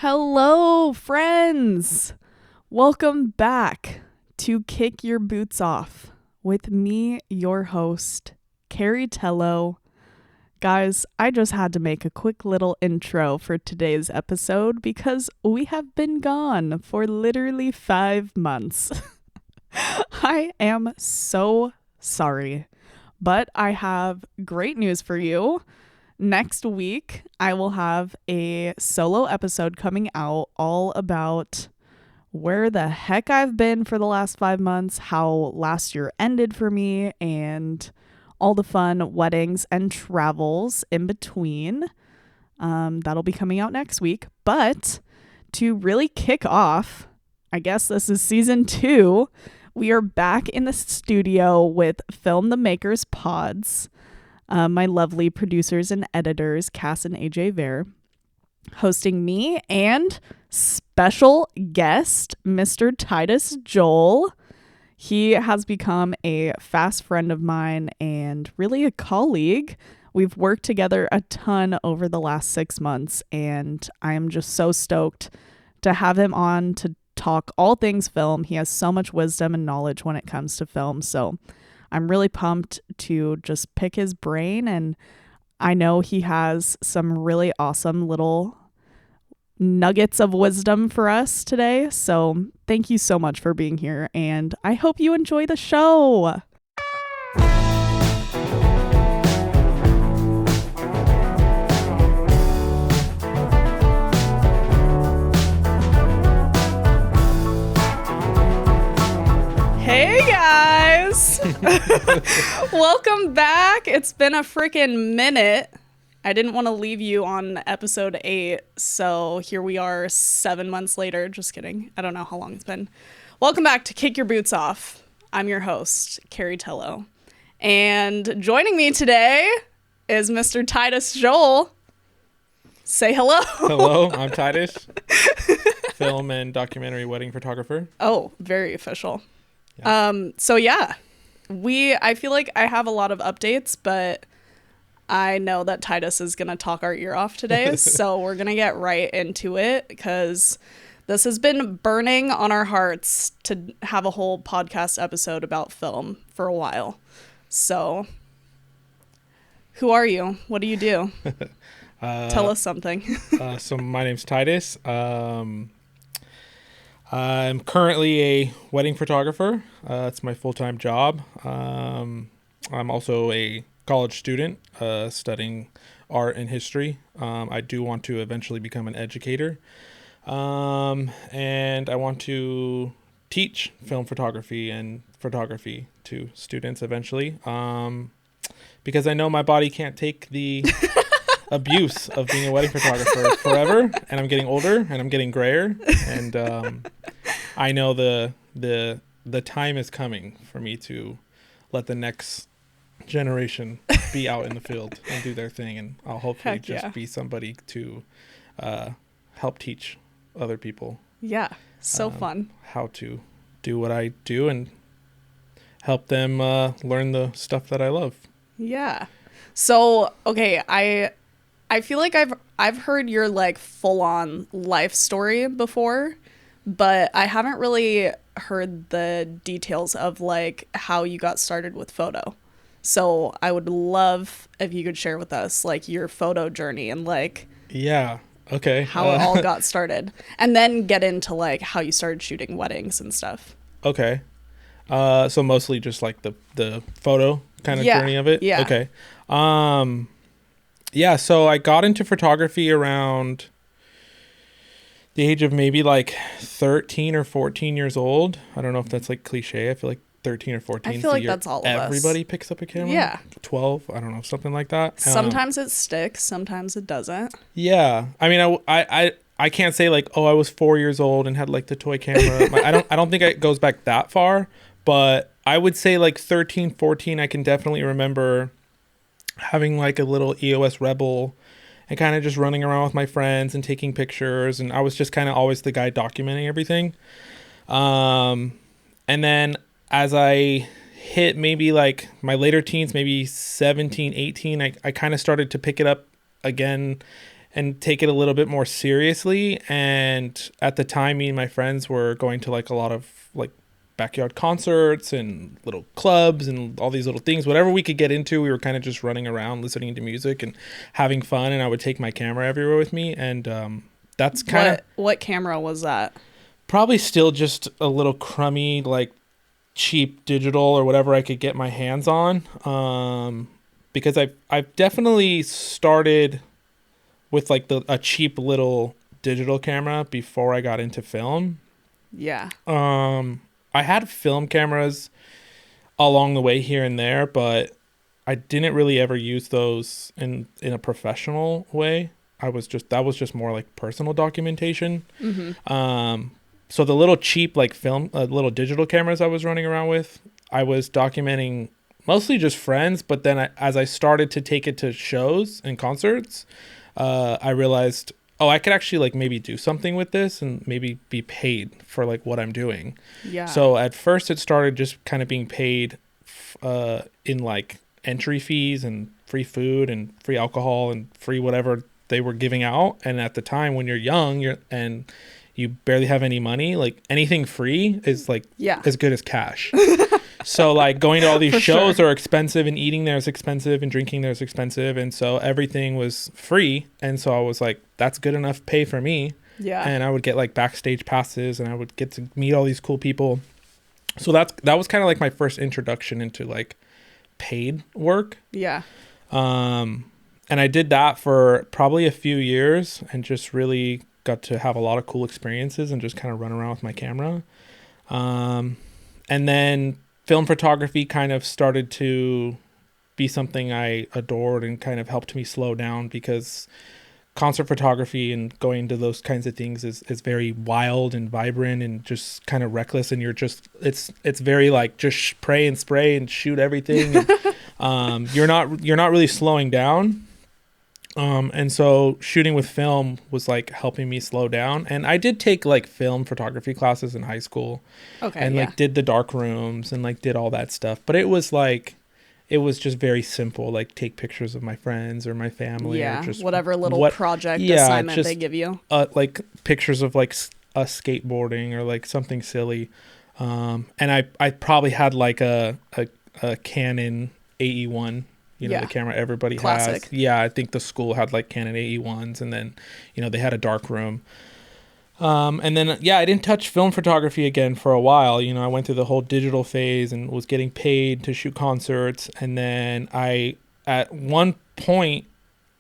Hello, friends! Welcome back to Kick Your Boots Off with me, your host, Carrie Tello. Guys, I just had to make a quick little intro for today's episode because we have been gone for literally 5 months. I am so sorry, but I have great news for you. Next week, I will have a solo episode coming out all about where the heck I've been for the last 5 months, how last year ended for me, and all the fun weddings and travels in between. That'll be coming out next week. But to really kick off, I guess this is season 2, we are back in the studio with Film the Makers Pods. My lovely producers and editors, Cass and AJ Vare, hosting me and special guest, Mr. Titus Joel. He has become a fast friend of mine and really a colleague. We've worked together a ton over the last 6 months, and I am just so stoked to have him on to talk all things film. He has so much wisdom and knowledge when it comes to film, so I'm really pumped to just pick his brain, and I know he has some really awesome little nuggets of wisdom for us today. So thank you so much for being here, and I hope you enjoy the show. Hey guys! Welcome back. It's been a freaking minute. I didn't want to leave you on episode 8, so here we are 7 months later. Just kidding. I don't know how long it's been. Welcome back to Kick Your Boots Off. I'm your host, Carrie Tello. And joining me today is Mr. Titus Joel. Say hello. Hello, I'm Titus, film and documentary wedding photographer. Oh, very official. Yeah. I feel like I have a lot of updates, but I know that Titus is going to talk our ear off today, so we're going to get right into it because this has been burning on our hearts to have a whole podcast episode about film for a while. So, who are you? What do you do? Tell us something. So my name's Titus. I'm currently a wedding photographer. It's my full-time job. I'm also a college student studying art and history. I do want to eventually become an educator. And I want to teach film photography and photography to students eventually. Because I know my body can't take the abuse of being a wedding photographer forever, and I'm getting older and I'm getting grayer, and I know the time is coming for me to let the next generation be out in the field and do their thing, and I'll hopefully be somebody to help teach other people fun how to do what I do and help them learn the stuff that I love. So okay, I feel like I've heard your like full-on life story before, but I haven't really heard the details of like how you got started with photo. So I would love if you could share with us like your photo journey and like how it all got started, and then get into like how you started shooting weddings and stuff. Okay. So mostly just like the photo kind of journey of it. Yeah. Okay. So I got into photography around the age of maybe like 13 or 14 years old. I don't know if that's like cliche. I feel like 13 or 14 I feel like that's all of us. Everybody picks up a camera. Yeah. 12, I don't know, something like that. Sometimes it sticks, sometimes it doesn't. Yeah. I mean, I can't say like, oh, I was 4 years old and had like the toy camera. I don't think it goes back that far, but I would say like 13, 14, I can definitely remember having like a little EOS Rebel and kind of just running around with my friends and taking pictures, and I was just kind of always the guy documenting everything. And then as I hit maybe like my later teens, maybe 17, 18, I kind of started to pick it up again and take it a little bit more seriously. And at the time, me and my friends were going to like a lot of like backyard concerts and little clubs and all these little things. Whatever we could get into, we were kind of just running around listening to music and having fun. And I would take my camera everywhere with me. And that's kind of... What camera was that? Probably still just a little crummy, like cheap digital or whatever I could get my hands on. Because I've definitely started with like a cheap little digital camera before I got into film. Yeah. I had film cameras along the way here and there, but I didn't really ever use those in a professional way. That was just more like personal documentation. Mm-hmm. So the little cheap like film, little digital cameras I was running around with, I was documenting mostly just friends. But then as I started to take it to shows and concerts, I realized, oh, I could actually like maybe do something with this and maybe be paid for like what I'm doing. Yeah. So at first it started just kind of being paid in like entry fees and free food and free alcohol and free whatever they were giving out. And at the time when you're young, and you barely have any money, like anything free is like as good as cash. So like going to all these shows are expensive, and eating there is expensive, and drinking there is expensive. And so everything was free. And so I was like, that's good enough pay for me. Yeah. And I would get like backstage passes, and I would get to meet all these cool people. So that was kind of like my first introduction into like paid work. Yeah. And I did that for probably a few years and just really got to have a lot of cool experiences and just kind of run around with my camera. And then film photography kind of started to be something I adored and kind of helped me slow down, because concert photography and going to those kinds of things is very wild and vibrant and just kind of reckless. And you're just, it's very like just spray and shoot everything. And, you're not really slowing down. And so shooting with film was like helping me slow down. And I did take like film photography classes in high school. Okay. And like did the dark rooms and like did all that stuff. But it was just very simple, like take pictures of my friends or my family. Yeah. Or just whatever little project assignment they give you. Like pictures of like us skateboarding or like something silly. And I probably had like a Canon AE1. The camera everybody Classic. has. Yeah, I think the school had like Canon AE1s, and then, they had a dark room. And then, I didn't touch film photography again for a while. I went through the whole digital phase and was getting paid to shoot concerts. And then at one point,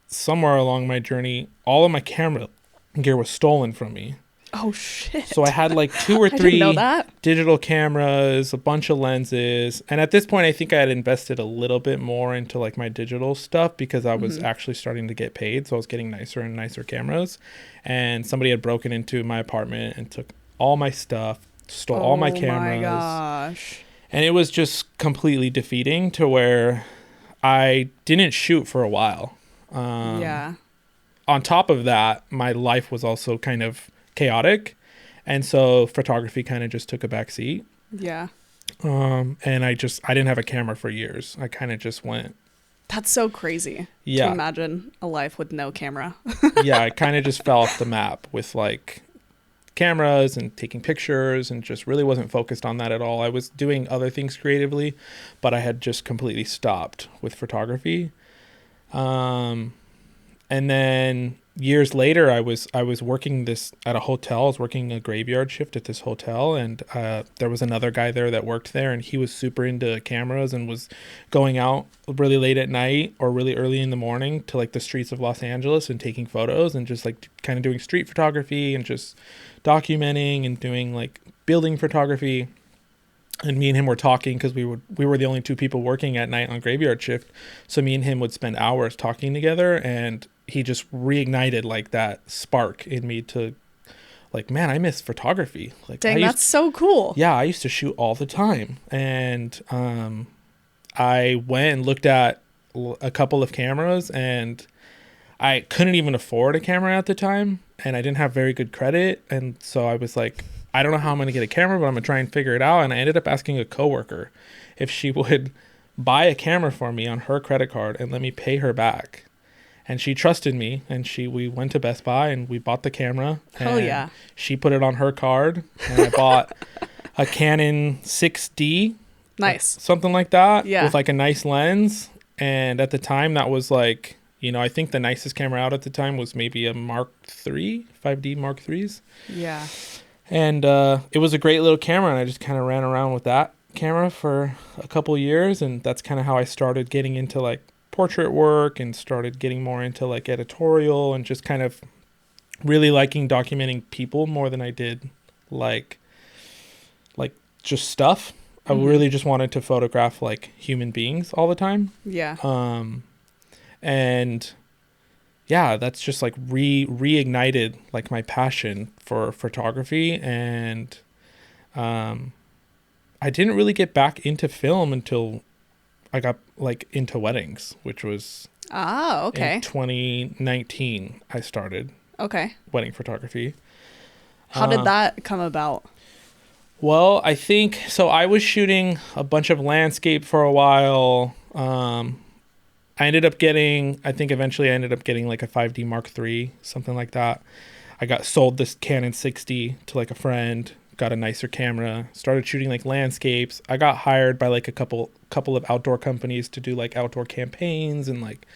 somewhere along my journey, all of my camera gear was stolen from me. Oh, shit. So I had like 2 or 3 know that. digital cameras, a bunch of lenses. And at this point, I think I had invested a little bit more into like my digital stuff, because I was actually starting to get paid. So I was getting nicer and nicer cameras. And somebody had broken into my apartment and took all my stuff, stole all my cameras. Oh my gosh. And it was just completely defeating, to where I didn't shoot for a while. Yeah. On top of that, my life was also kind of chaotic, and so photography kind of just took a back seat. Yeah. And I didn't have a camera for years. I kind of just went. That's so crazy. Yeah. To imagine a life with no camera. Yeah, I kind of just fell off the map with like cameras and taking pictures, and just really wasn't focused on that at all. I was doing other things creatively, but I had just completely stopped with photography. And then years later, I was working at a hotel. I was working a graveyard shift at this hotel, and there was another guy there that worked there, and he was super into cameras and was going out really late at night or really early in the morning to like the streets of Los Angeles and taking photos, and just like kind of doing street photography and just documenting and doing like building photography. And me and him were talking, because we were the only 2 people working at night on graveyard shift. So me and him would spend hours talking together, and he just reignited like that spark in me to like, man, I miss photography. Like, dang, that's so cool. Yeah, I used to shoot all the time. And I went and looked at a couple of cameras, and I couldn't even afford a camera at the time, and I didn't have very good credit. And so I was like, I don't know how I'm going to get a camera, but I'm going to try and figure it out. And I ended up asking a coworker if she would buy a camera for me on her credit card and let me pay her back. and she trusted me, and we went to Best Buy and we bought the camera. Hell yeah. She put it on her card, and I bought a Canon 6D. Nice. Something like that. Yeah. With like a nice lens. And at the time that was like, you know, I think the nicest camera out at the time was maybe a Mark III, 5D Mark IIIs. Yeah. And it was a great little camera, and I just kind of ran around with that camera for a couple years, and that's kind of how I started getting into like portrait work and started getting more into like editorial and just kind of really liking documenting people more than I did like just stuff. I really just wanted to photograph like human beings all the time. Yeah. And yeah, that's just like reignited like my passion for photography. And I didn't really get back into film until I got like into weddings, which was in 2019 I started wedding photography. How did that come about? Well, I think so. I was shooting a bunch of landscape for a while. I think eventually I ended up getting like a 5D Mark III, something like that. I got sold this Canon 6D to like a friend, got a nicer camera, started shooting like landscapes. I got hired by like a couple of outdoor companies to do like outdoor campaigns, and like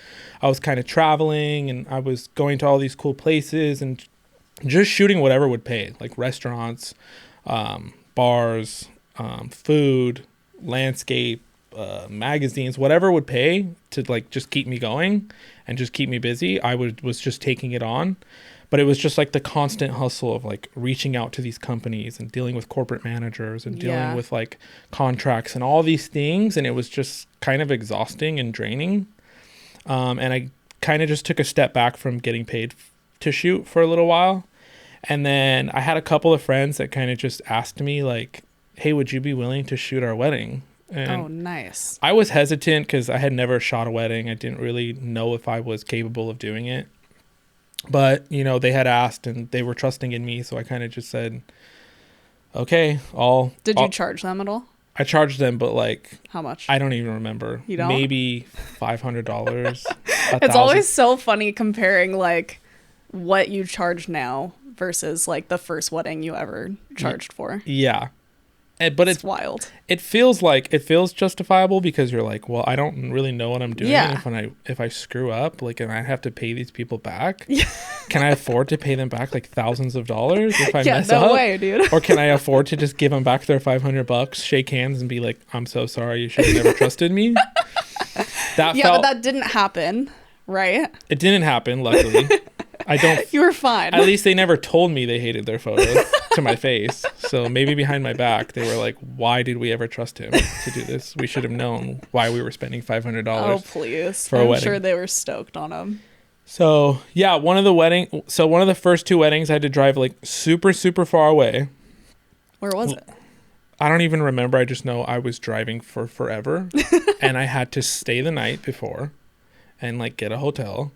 I was kind of traveling and I was going to all these cool places and just shooting whatever would pay, like restaurants, bars, food, landscape, magazines, whatever would pay to like just keep me going and just keep me busy. I was just taking it on. But it was just like the constant hustle of like reaching out to these companies and dealing with corporate managers and dealing with like contracts and all these things. And it was just kind of exhausting and draining. And I kind of just took a step back from getting paid to shoot for a little while. And then I had a couple of friends that kind of just asked me like, hey, would you be willing to shoot our wedding? And nice. I was hesitant because I had never shot a wedding. I didn't really know if I was capable of doing it. But, you know, they had asked and they were trusting in me. So I kind of just said, okay, Did you charge them at all? I charged them, but like, how much? I don't even remember. You don't? Maybe $500. It's always so funny comparing like what you charge now versus like the first wedding you ever charged for. Yeah. But it's wild. It feels justifiable because you're like, well, I don't really know what I'm doing. Yeah. If I screw up, like, and I have to pay these people back, can I afford to pay them back like thousands of dollars if I mess up? No way, dude. Or can I afford to just give them back their $500, shake hands, and be like, I'm so sorry, you should have never trusted me? But that didn't happen, right? It didn't happen, luckily. You were fine. At least they never told me they hated their photos to my face. So maybe behind my back, they were like, why did we ever trust him to do this? We should have known why we were spending $500 oh, please. For a wedding. I'm sure they were stoked on him. So yeah, one of the first two weddings I had to drive like super, super far away. Where was it? I don't even remember. I just know I was driving for forever and I had to stay the night before and like get a hotel.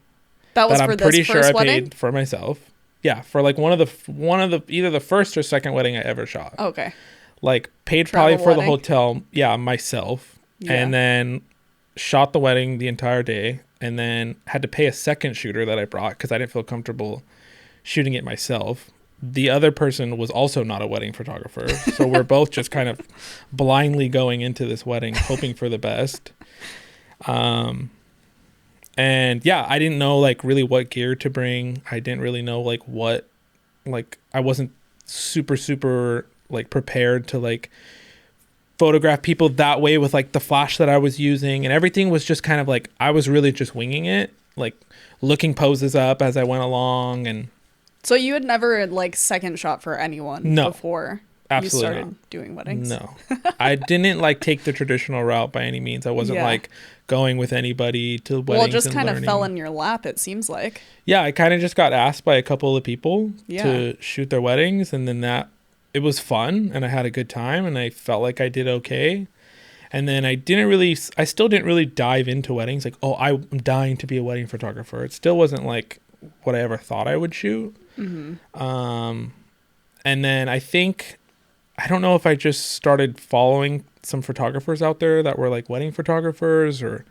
That was I'm for pretty this sure first I wedding? paid for myself. Yeah, for like one of the either the first or second wedding I ever shot. Okay. Like paid Travel probably for wedding? the hotel, myself. Yeah. And then shot the wedding the entire day, and then had to pay a second shooter that I brought because I didn't feel comfortable shooting it myself. The other person was also not a wedding photographer, so we're both just kind of blindly going into this wedding hoping for the best. And yeah, I didn't know like really what gear to bring. I didn't really know like what, like I wasn't super like prepared to like photograph people that way with like the flash that I was using, and everything was just kind of like I was really just winging it, like looking poses up as I went along. And so you had never like second shot for anyone before absolutely you started doing weddings? No. I didn't like take the traditional route by any means. I wasn't like going with anybody to weddings. Well, it just kind of fell in your lap, it seems like. Yeah, I kind of just got asked by a couple of people to shoot their weddings, and then it was fun and I had a good time and I felt like I did okay. And then I still didn't really dive into weddings like, oh, I'm dying to be a wedding photographer. It still wasn't like what I ever thought I would shoot. Mm-hmm. And then I don't know if I just started following some photographers out there that were like wedding photographers, or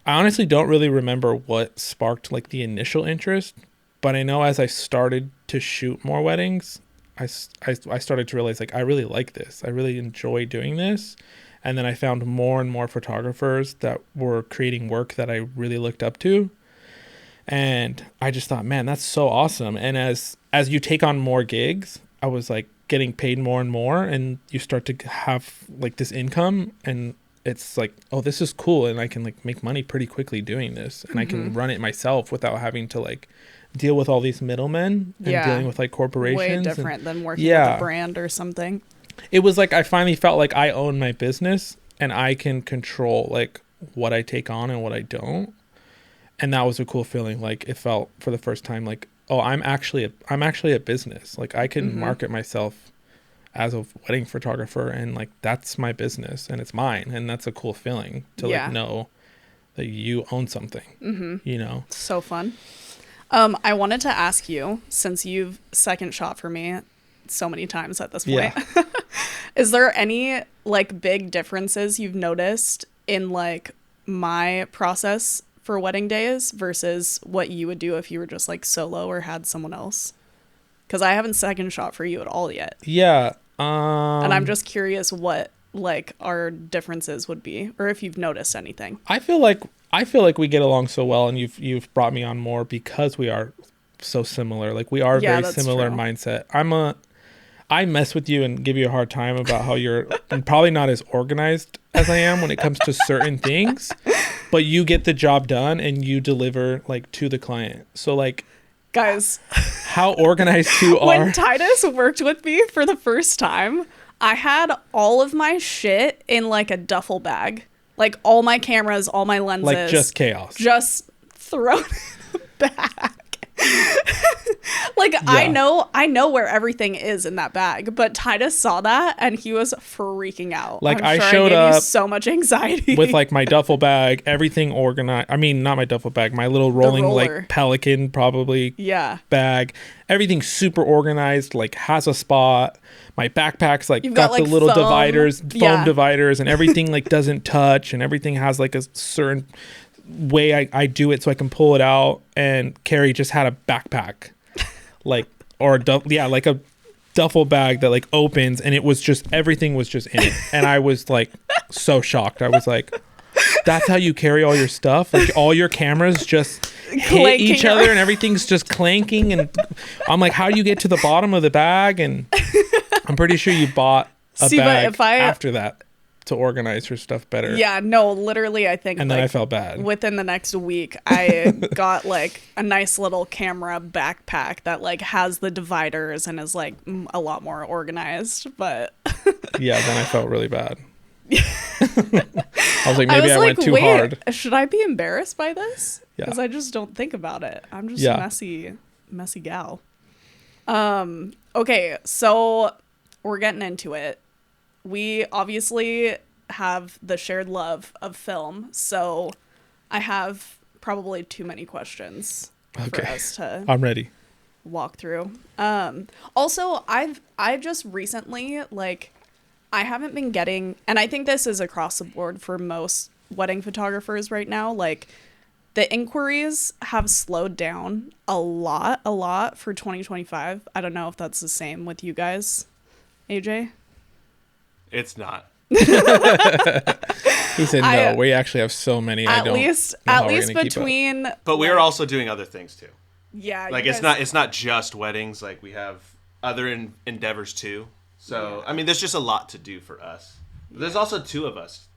I honestly don't really remember what sparked like the initial interest, but I know as I started to shoot more weddings, I started to realize like I really like this. I really enjoy doing this. And then I found more and more photographers that were creating work that I really looked up to. And I just thought, man, that's so awesome. And as you take on more gigs, I was like getting paid more and more, and you start to have like this income, and it's like, oh, this is cool, and I can like make money pretty quickly doing this, and I can run it myself without having to like deal with all these middlemen and dealing with like corporations. Way different than working with a brand or something. It was like I finally felt like I own my business and I can control like what I take on and what I don't. And that was a cool feeling. Like it felt for the first time like, oh, I'm actually a business. Like I can market myself as a wedding photographer, and like that's my business and it's mine, and that's a cool feeling to like know that you own something. You know, so fun. I wanted to ask you, since you've second shot for me so many times at this point, is there any like big differences you've noticed in like my process for wedding days versus what you would do if you were just like solo or had someone else? Because I haven't second shot for you at all yet. Yeah. And I'm just curious what like our differences would be, or if you've noticed anything. I feel like we get along so well, and you've brought me on more because we are so similar. Like we are very similar mindset. I mess with you and give you a hard time about how you're probably not as organized as I am when it comes to certain things, but you get the job done and you deliver like to the client. So like, guys, how organized you are. When Titus worked with me for the first time, I had all of my shit in like a duffel bag. Like all my cameras, all my lenses. Like just chaos. Just thrown in the bag. Like I know where everything is in that bag, but Titus saw that and he was freaking out. Like I showed gave up you so much anxiety with like my duffel bag, everything organized. I mean, not my duffel bag, my little rolling like Pelican probably bag. Everything's super organized, like has a spot. My backpack's like got the little foam dividers, and everything like doesn't touch, and everything has like a certain way I do it so I can pull it out. And Carrie just had a backpack like like a duffel bag that like opens, and it was just everything was just in it, and I was like so shocked. I was like, that's how you carry all your stuff? Like all your cameras just hit each other and everything's just clanking, and I'm like, how do you get to the bottom of the bag? And I'm pretty sure you bought a bag after that to organize your stuff better. Yeah, no, literally I think. And then I felt bad. Within the next week, I got like a nice little camera backpack that like has the dividers and is like a lot more organized. But yeah, then I felt really bad. I was like, maybe I went too hard. Should I be embarrassed by this? Because I just don't think about it. I'm just a messy gal. Okay, so we're getting into it. We obviously have the shared love of film, so I have probably too many questions for us to I'm ready. walk through. Also, I've just recently, like, I haven't been getting, and I think this is across the board for most wedding photographers right now, like, the inquiries have slowed down a lot for 2025. I don't know if that's the same with you guys, AJ. It's not. He said no. We actually have so many. At least between. But we are also doing other things too. Yeah. Like it's not just weddings. Like we have other endeavors too. So I mean, there's just a lot to do for us. But there's also two of us.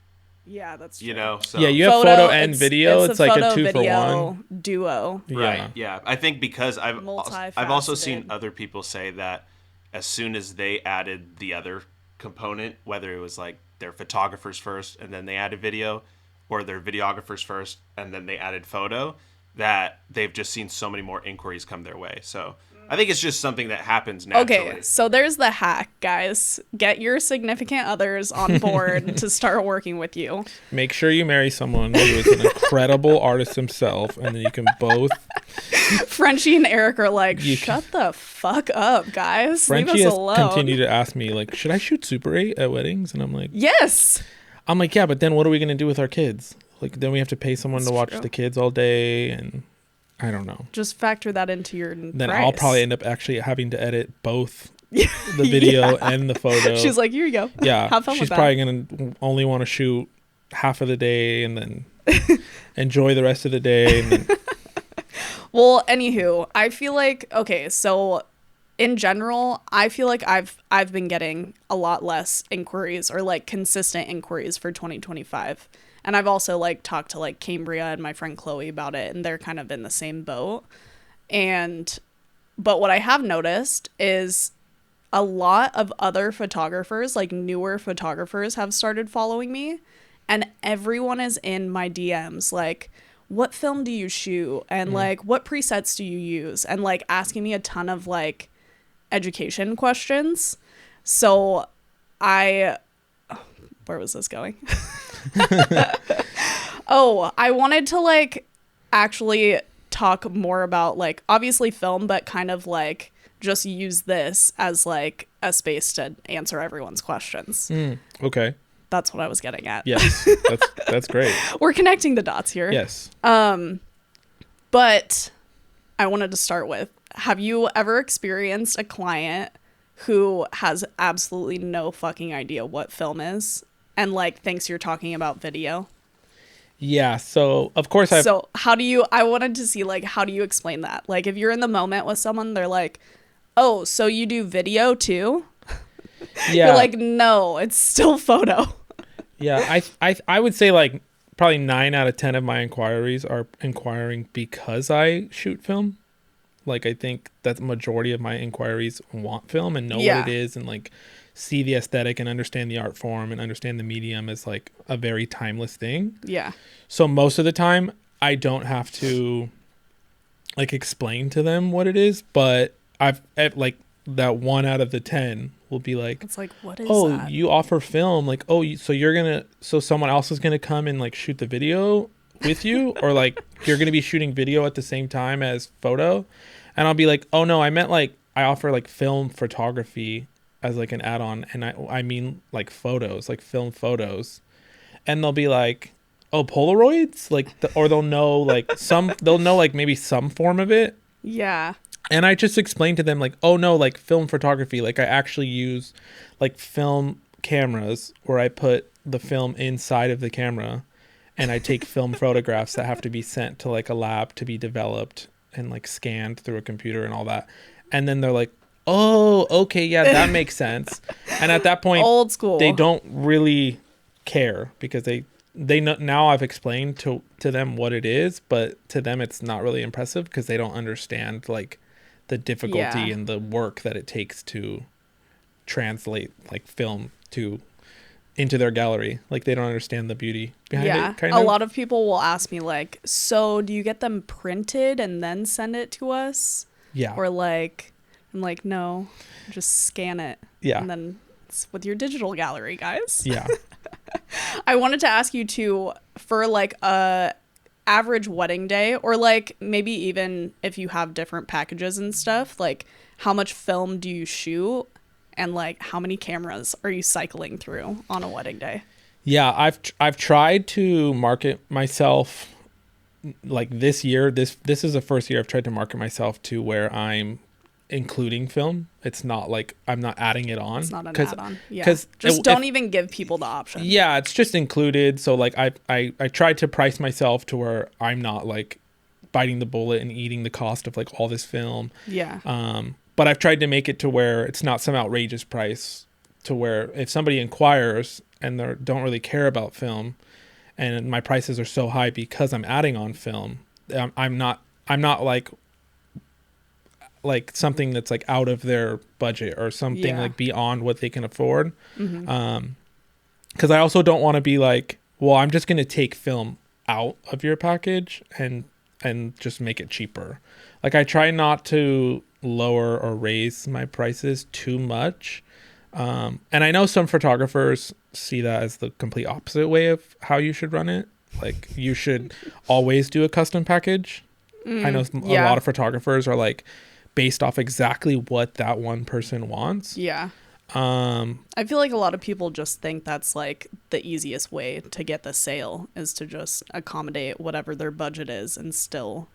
Yeah, that's true. You know. So. Yeah, you have photo and video. It's like a 2-for-1 duo. Right. Yeah. I think because I've also seen other people say that as soon as they added the other component, whether it was like their photographers first and then they added video, or their videographers first and then they added photo, that they've just seen so many more inquiries come their way. So I think it's just something that happens naturally. Okay, so there's the hack, guys. Get your significant others on board to start working with you. Make sure you marry someone who is an incredible artist himself, and then you can both. Frenchie and Eric are like, shut the fuck up, guys. Frenchie Leave us has alone. continued to ask me, like, should I shoot Super 8 at weddings? And I'm like, yes. I'm like, yeah, but then what are we going to do with our kids? Like then we have to pay someone to watch the kids all day, and I don't know. Just factor that into your then price. I'll probably end up actually having to edit both the video and the photo. She's like, here you go. Yeah. Have fun She's with that. probably going to only want to shoot half of the day and then enjoy the rest of the day. And then... Well, anywho, I feel like, okay, so in general, I feel like I've been getting a lot less inquiries or like consistent inquiries for 2025. And I've also like talked to like Cambria and my friend Chloe about it, and they're kind of in the same boat. But what I have noticed is a lot of other photographers, like newer photographers, have started following me, and everyone is in my DMs like, what film do you shoot? And like, what presets do you use? And like asking me a ton of like education questions. So where was this going? I wanted to like actually talk more about like obviously film, but kind of like just use this as like a space to answer everyone's questions. Okay. That's what I was getting at. Yes. That's great. We're connecting the dots here. Yes. But I wanted to start with, have you ever experienced a client who has absolutely no fucking idea what film is and like thinks you're talking about video? Yeah. So of course So I wanted to see like, how do you explain that? Like if you're in the moment with someone, they're like, oh, so you do video too? Yeah. You're like, no, it's still photo. Yeah. I would say like probably 9 out of 10 of my inquiries are inquiring because I shoot film. Like I think that the majority of my inquiries want film and know what it is and like see the aesthetic and understand the art form and understand the medium as like a very timeless thing. Yeah. So most of the time I don't have to like explain to them what it is, but I've like that 1 out of the 10 will be like, it's like, what is that? You offer film, like, so someone else is gonna come and like shoot the video with you, or like you're gonna be shooting video at the same time as photo. And I'll be like, oh no, I meant like I offer like film photography as like an add-on, and I mean like photos, like film photos. And they'll be like, oh, Polaroids, like or they'll know like they'll know like maybe some form of it. Yeah. And I just explained to them like, oh no, like film photography, like I actually use like film cameras where I put the film inside of the camera and I take film photographs that have to be sent to like a lab to be developed and like scanned through a computer and all that. And then they're like, oh, okay, yeah, that makes sense. And at that point, old school, they don't really care because they know, now I've explained to them what it is, but to them it's not really impressive because they don't understand like the difficulty and the work that it takes to translate like film into their gallery. Like they don't understand the beauty behind it. Kind of. A lot of people will ask me like, so do you get them printed and then send it to us? Yeah. Or like, I'm like, no, just scan it. Yeah. And then it's with your digital gallery, guys. Yeah. I wanted to ask you too, for like a average wedding day, or like maybe even if you have different packages and stuff, like how much film do you shoot and like how many cameras are you cycling through on a wedding day? Yeah, I've tried to market myself like this year. This is the first year I've tried to market myself to where I'm including film. It's not like I'm not adding it on. It's not an add-on. Yeah. Because don't even give people the option. Yeah, it's just included. So like I tried to price myself to where I'm not like biting the bullet and eating the cost of like all this film. Yeah. But I've tried to make it to where it's not some outrageous price, to where if somebody inquires and they don't really care about film, and my prices are so high because I'm adding on film, I'm not like something that's like out of their budget or something like beyond what they can afford. Mm-hmm. Because I also don't want to be like, well, I'm just going to take film out of your package and just make it cheaper. Like I try not to lower or raise my prices too much. And I know some photographers see that as the complete opposite way of how you should run it. Like you should always do a custom package. I know a lot of photographers are like based off exactly what that one person wants. Yeah. I feel like a lot of people just think that's like the easiest way to get the sale is to just accommodate whatever their budget is and still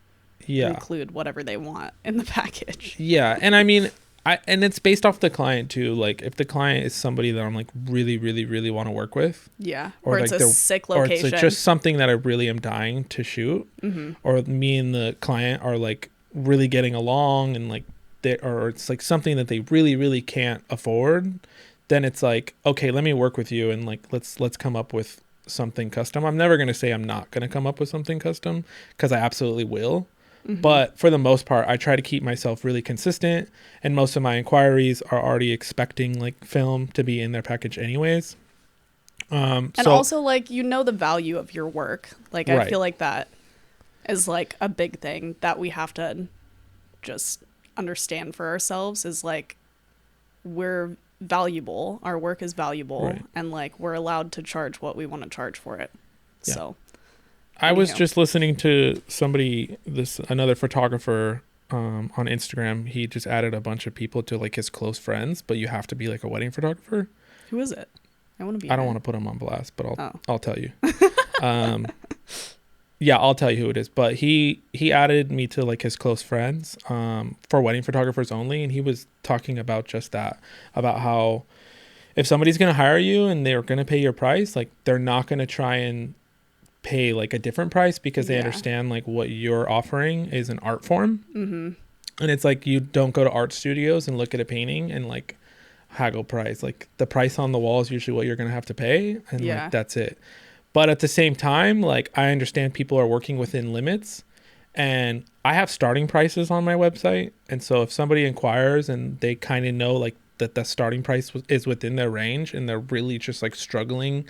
include whatever they want in the package. Yeah. And I mean, and it's based off the client too. Like if the client is somebody that I'm like really, really, really want to work with. Yeah. Or it's like a sick location. Or it's just something that I really am dying to shoot. Mm-hmm. Or me and the client are like really getting along and like, or it's like something that they really, really can't afford. Then it's like, okay, let me work with you and like, let's come up with something custom. I'm never going to say I'm not going to come up with something custom because I absolutely will. Mm-hmm. But for the most part, I try to keep myself really consistent, and most of my inquiries are already expecting like film to be in their package anyways. And also like, you know, the value of your work. Like, I feel like that is like a big thing that we have to just understand for ourselves is like, we're valuable, our work is valuable, and like we're allowed to charge what we want to charge for it. So I was just listening to another photographer on Instagram. He just added a bunch of people to like his close friends, but you have to be like a wedding photographer. Who is it? I want to be. I don't want to put him on blast, but I'll tell you. Yeah, I'll tell you who it is. But he added me to like his close friends for wedding photographers only, and he was talking about just that, about how if somebody's going to hire you and they're going to pay your price, like they're not going to try and pay like a different price because they understand like what you're offering is an art form. Mm-hmm. And it's like you don't go to art studios and look at a painting and like haggle price. Like the price on the wall is usually what you're going to have to pay, and like that's it. But at the same time, like I understand people are working within limits, and I have starting prices on my website. And so if somebody inquires and they kind of know like that the starting price is within their range and they're really just like struggling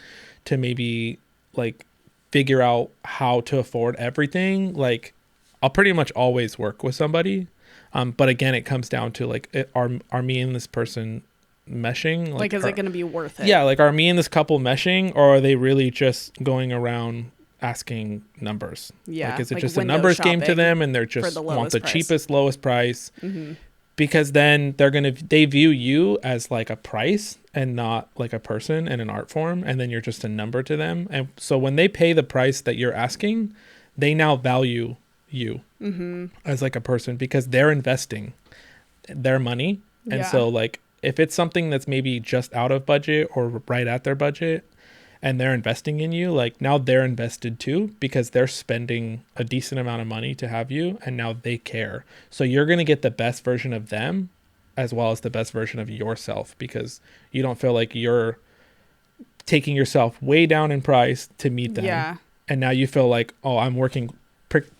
to maybe like figure out how to afford everything, like I'll pretty much always work with somebody. But again, it comes down to like, are me and this person meshing? Like is it going to be worth it? Yeah. Like are me and this couple meshing, or are they really just going around asking numbers? Yeah. Like is it just a numbers game to them and they're just want the cheapest, lowest price? Mm-hmm. Because then they view you as like a price and not like a person and an art form. And then you're just a number to them. And so when they pay the price that you're asking, they now value you as like a person because they're investing their money. And so like, if it's something that's maybe just out of budget or right at their budget and they're investing in you, like now they're invested too because they're spending a decent amount of money to have you, and now they care. So you're going to get the best version of them as well as the best version of yourself because you don't feel like you're taking yourself way down in price to meet them. Yeah. And now you feel like, oh, I'm working,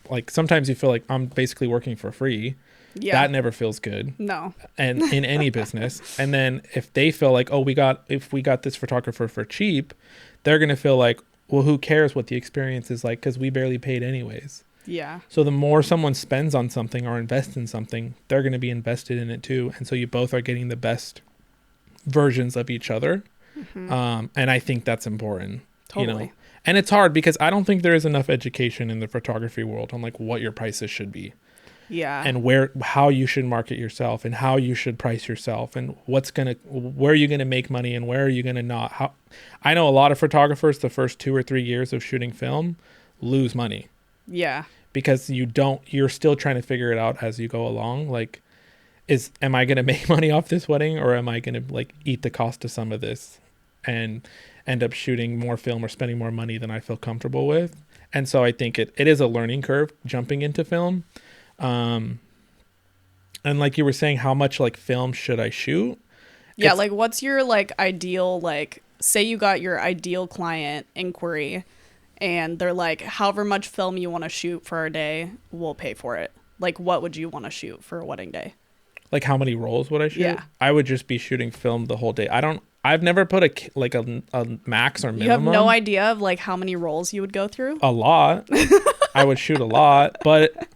like sometimes you feel like I'm basically working for free. Yeah. That never feels good. No. And in any business. And then if they feel like, oh, if we got this photographer for cheap, they're going to feel like, well, who cares what the experience is like because we barely paid anyways. Yeah. So the more someone spends on something or invests in something, they're going to be invested in it too. And so you both are getting the best versions of each other. Mm-hmm. And I think that's important. Totally. You know? And it's hard because I don't think there is enough education in the photography world on like what your prices should be. Yeah. And how you should market yourself and how you should price yourself and where are you going to make money and where are you going to not. I know a lot of photographers the first 2 or 3 years of shooting film lose money. Yeah. Because you're still trying to figure it out as you go along. Like, am I going to make money off this wedding or am I going to like eat the cost of some of this and end up shooting more film or spending more money than I feel comfortable with? And so I think it is a learning curve jumping into film. And like you were saying, how much like film should I shoot? Yeah. Like what's your like ideal, like say you got your ideal client inquiry and they're like, however much film you want to shoot for a day, we'll pay for it. Like what would you want to shoot for a wedding day? Like how many rolls would I shoot? Yeah. I would just be shooting film the whole day. I've never put a max or minimum. You have no idea of like how many rolls you would go through? A lot. I would shoot a lot, but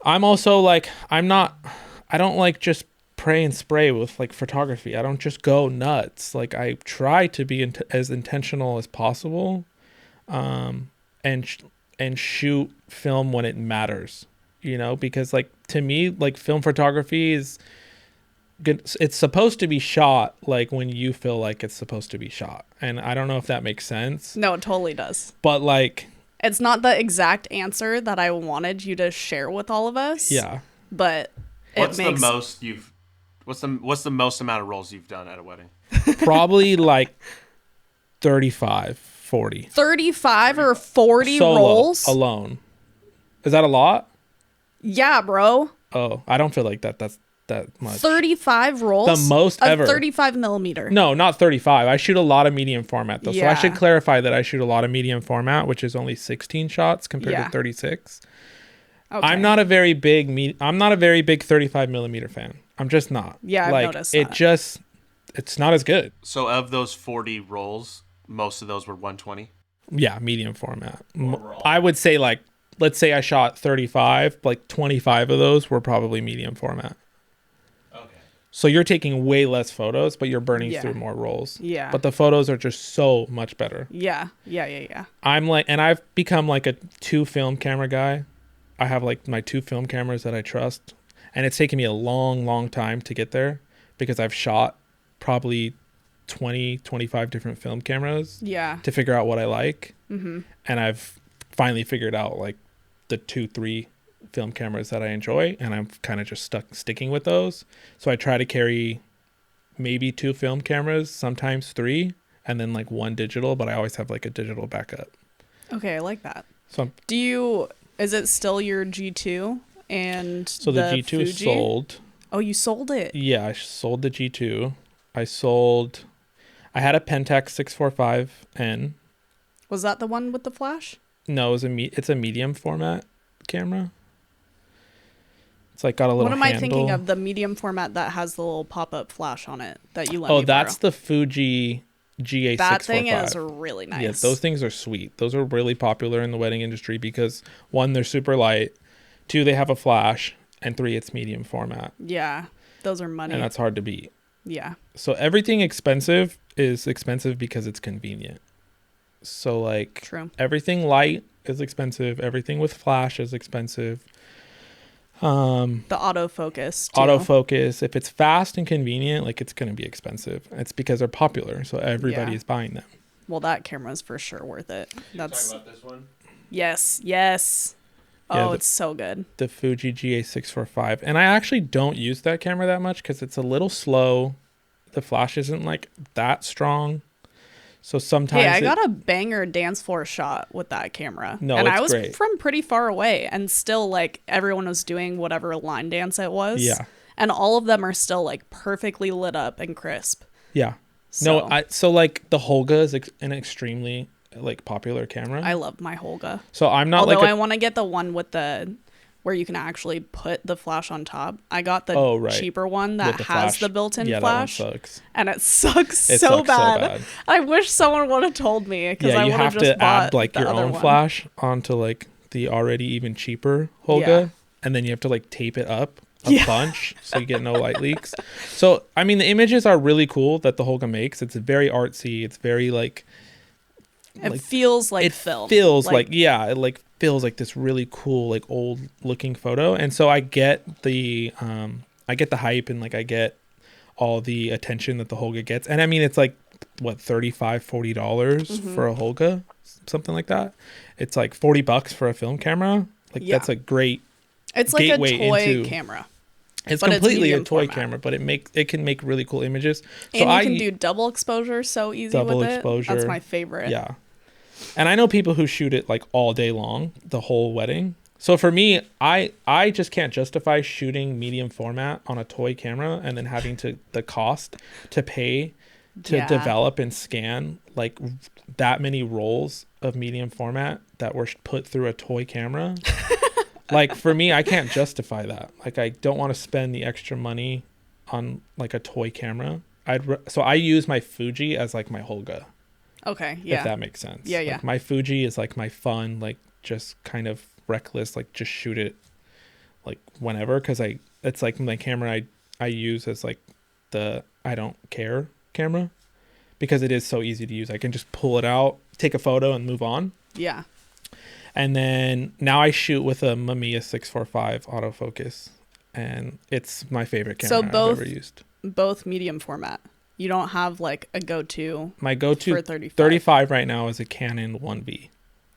I'm also like, I don't like just pray and spray with like photography. I don't just go nuts. Like I try to be as intentional as possible, and shoot film when it matters, you know, because like to me, like film photography is it's supposed to be shot like when you feel like it's supposed to be shot. And I don't know if that makes sense. No, it totally does. But like, it's not the exact answer that I wanted you to share with all of us. Yeah. But what's the most amount of rolls you've done at a wedding? Probably like 35, 40. 35 or 40 Solo, rolls? alone. Is that a lot? Yeah, bro. Oh, I don't feel like that's that much. 35 rolls? The most ever. 35 millimeter. No, not 35. I shoot a lot of medium format though. Yeah. So I should clarify that I shoot a lot of medium format, which is only 16 shots compared to 36. Okay. I'm not a very big 35 millimeter fan. I'm just not. Yeah, I've noticed that. It's not as good. So of those 40 rolls, most of those were 120? Yeah, medium format. I would say like, let's say I shot 35, like 25 of those were probably medium format. Okay. So you're taking way less photos, but you're burning through more rolls. Yeah. But the photos are just so much better. Yeah. I'm like, and I've become like a 2 film camera guy. I have like my 2 film cameras that I trust. And it's taken me a long, long time to get there because I've shot probably 20, 25 different film cameras to figure out what I like. Mm-hmm. And I've finally figured out like the 2-3 film cameras that I enjoy, and I'm kind of just sticking with those. So I try to carry maybe 2 film cameras, sometimes 3, and then like 1 digital, but I always have like a digital backup. Okay, I like that. So is it still your G2 and so the G2 Fuji? is sold. Oh, you sold it? Yeah, I sold the G2. I had a Pentax 645N. Was that the one with the flash? No, it's a medium format camera. It's like got a little handle. What am I thinking of? The medium format that has the little pop-up flash on it that you let me borrow. That's the Fuji GA645. That thing is really nice. Yeah, those things are sweet. Those are really popular in the wedding industry because 1, they're super light. 2, they have a flash. And 3, it's medium format. Yeah, those are money. And that's hard to beat. Yeah. So everything expensive is expensive because it's convenient. So like everything light is expensive. Everything with flash is expensive. The autofocus too. Autofocus. If it's fast and convenient, like it's going to be expensive. It's because they're popular. So everybody is buying them. Well, that camera is for sure worth it. Talking about this one? Yes. Oh, it's so good. The Fuji GA645. And I actually don't use that camera that much because it's a little slow. The flash isn't like that strong. So sometimes I got a banger dance floor shot with that camera. No, and it's I was great. From pretty far away, and still like everyone was doing whatever line dance it was. Yeah. And all of them are still like perfectly lit up and crisp. Yeah. So like the Holga is an extremely like popular camera. I love my Holga. So I'm not I want to get the one with where you can actually put the flash on top. I got the cheaper one that has the built-in flash. That one sucks. And it sucks so bad. I wish someone would have told me because I would have just bought add like your own flash onto like the already even cheaper Holga, and then you have to like tape it up a bunch so you get no light leaks. So I mean the images are really cool that the Holga makes. It's very artsy. It's very like it feels like film. It feels like feels like this really cool like old looking photo. And so I get the hype and like I get all the attention that the Holga gets. And I mean it's like what $35-$40 for a Holga, something like that. It's like $40 for a film camera. Like that's a great it's like a toy camera. It's completely a toy camera, but it can make really cool images. And you can do double exposure so easy with it. That's my favorite. Yeah. And I know people who shoot it like all day long, the whole wedding. So for me, I just can't justify shooting medium format on a toy camera and then having the cost to pay to develop and scan like that many rolls of medium format that were put through a toy camera. Like for me, I can't justify that. Like I don't want to spend the extra money on like a toy camera. So I use my Fuji as like my Holga. Okay, yeah. If that makes sense. Yeah, like my Fuji is like my fun, like just kind of reckless, like just shoot it like whenever, because it's like my camera I use as like the I don't care camera because it is so easy to use. I can just pull it out, take a photo and move on. Yeah. And then now I shoot with a Mamiya 645 autofocus, and it's my favorite camera I've ever used. both medium format. You don't have like a go-to. My go-to for 35. 35 right now is a Canon 1V.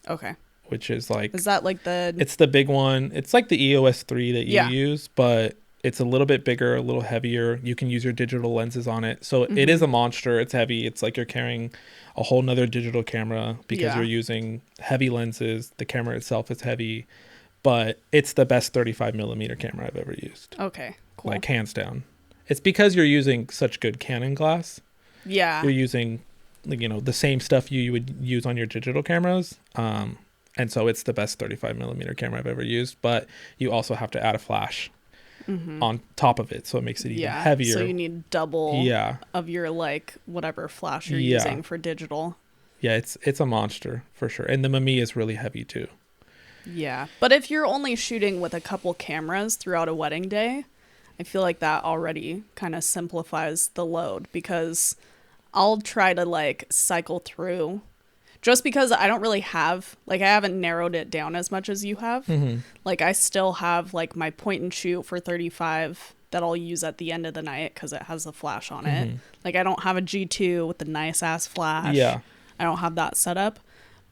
Okay. Which is like... Is that like the... It's the big one. It's like the EOS 3 that you use, but it's a little bit bigger, a little heavier. You can use your digital lenses on it. So it is a monster. It's heavy. It's like you're carrying a whole nother digital camera because you're using heavy lenses. The camera itself is heavy, but it's the best 35 millimeter camera I've ever used. Okay, cool. Like hands down. It's because you're using such good Canon glass. Yeah. You're using, you know, the same stuff you would use on your digital cameras. And so it's the best 35 millimeter camera I've ever used, but you also have to add a flash on top of it. So it makes it even heavier. So you need double of your like whatever flash you're using for digital. Yeah, it's a monster for sure. And the Mamiya is really heavy too. Yeah. But if you're only shooting with a couple cameras throughout a wedding day, I feel like that already kind of simplifies the load, because I'll try to like cycle through, just because I don't really have, like, I haven't narrowed it down as much as you have. Like, I still have, like, my point and shoot for 35 that I'll use at the end of the night because it has the flash on it. Like, I don't have a G2 with the nice-ass flash. Yeah. I don't have that set up.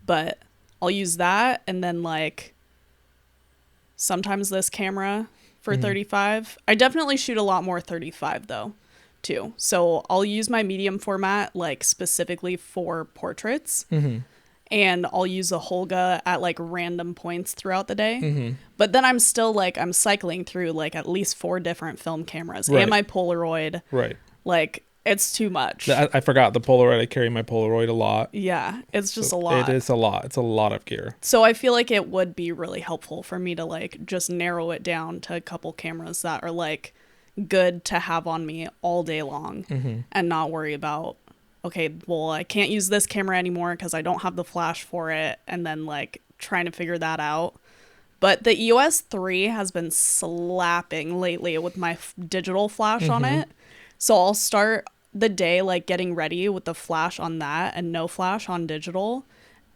But I'll use that, and then, like, sometimes this camera for 35. I definitely shoot a lot more 35, though, too. So I'll use my medium format like specifically for portraits, and I'll use a Holga at like random points throughout the day. But then I'm still like, I'm cycling through like at least 4 different film cameras and my Polaroid. Like, it's too much. I forgot the Polaroid. I carry my Polaroid a lot. Yeah, it's just a lot. It is a lot. It's a lot of gear. So I feel like it would be really helpful for me to like just narrow it down to a couple cameras that are like good to have on me all day long and not worry about, okay, well, I can't use this camera anymore because I don't have the flash for it, and then like trying to figure that out. But the EOS 3 has been slapping lately with my digital flash on it. So I'll start the day like getting ready with the flash on that and no flash on digital,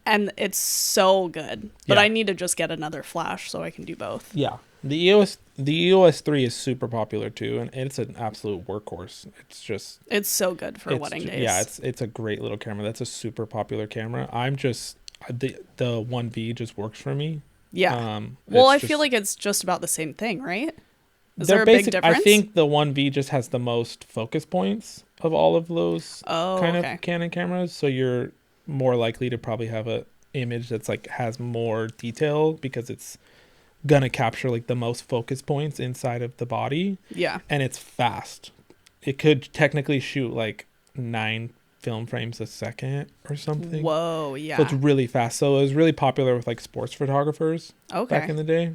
and it's so good. But I need to just get another flash so I can do both. Yeah. The EOS 3 is super popular too, and it's an absolute workhorse. It's so good for wedding days. Yeah, it's a great little camera. That's a super popular camera. I'm just the 1V just works for me. Yeah. Well, I feel like it's just about the same thing, right? Is there a big difference? I think the 1V just has the most focus points of all of those kind of Canon cameras, so you're more likely to probably have a image that's like has more detail because it's gonna capture like the most focus points inside of the body. Yeah. And it's fast. It could technically shoot like 9 film frames a second or something. Whoa, yeah. So it's really fast. So it was really popular with like sports photographers back in the day.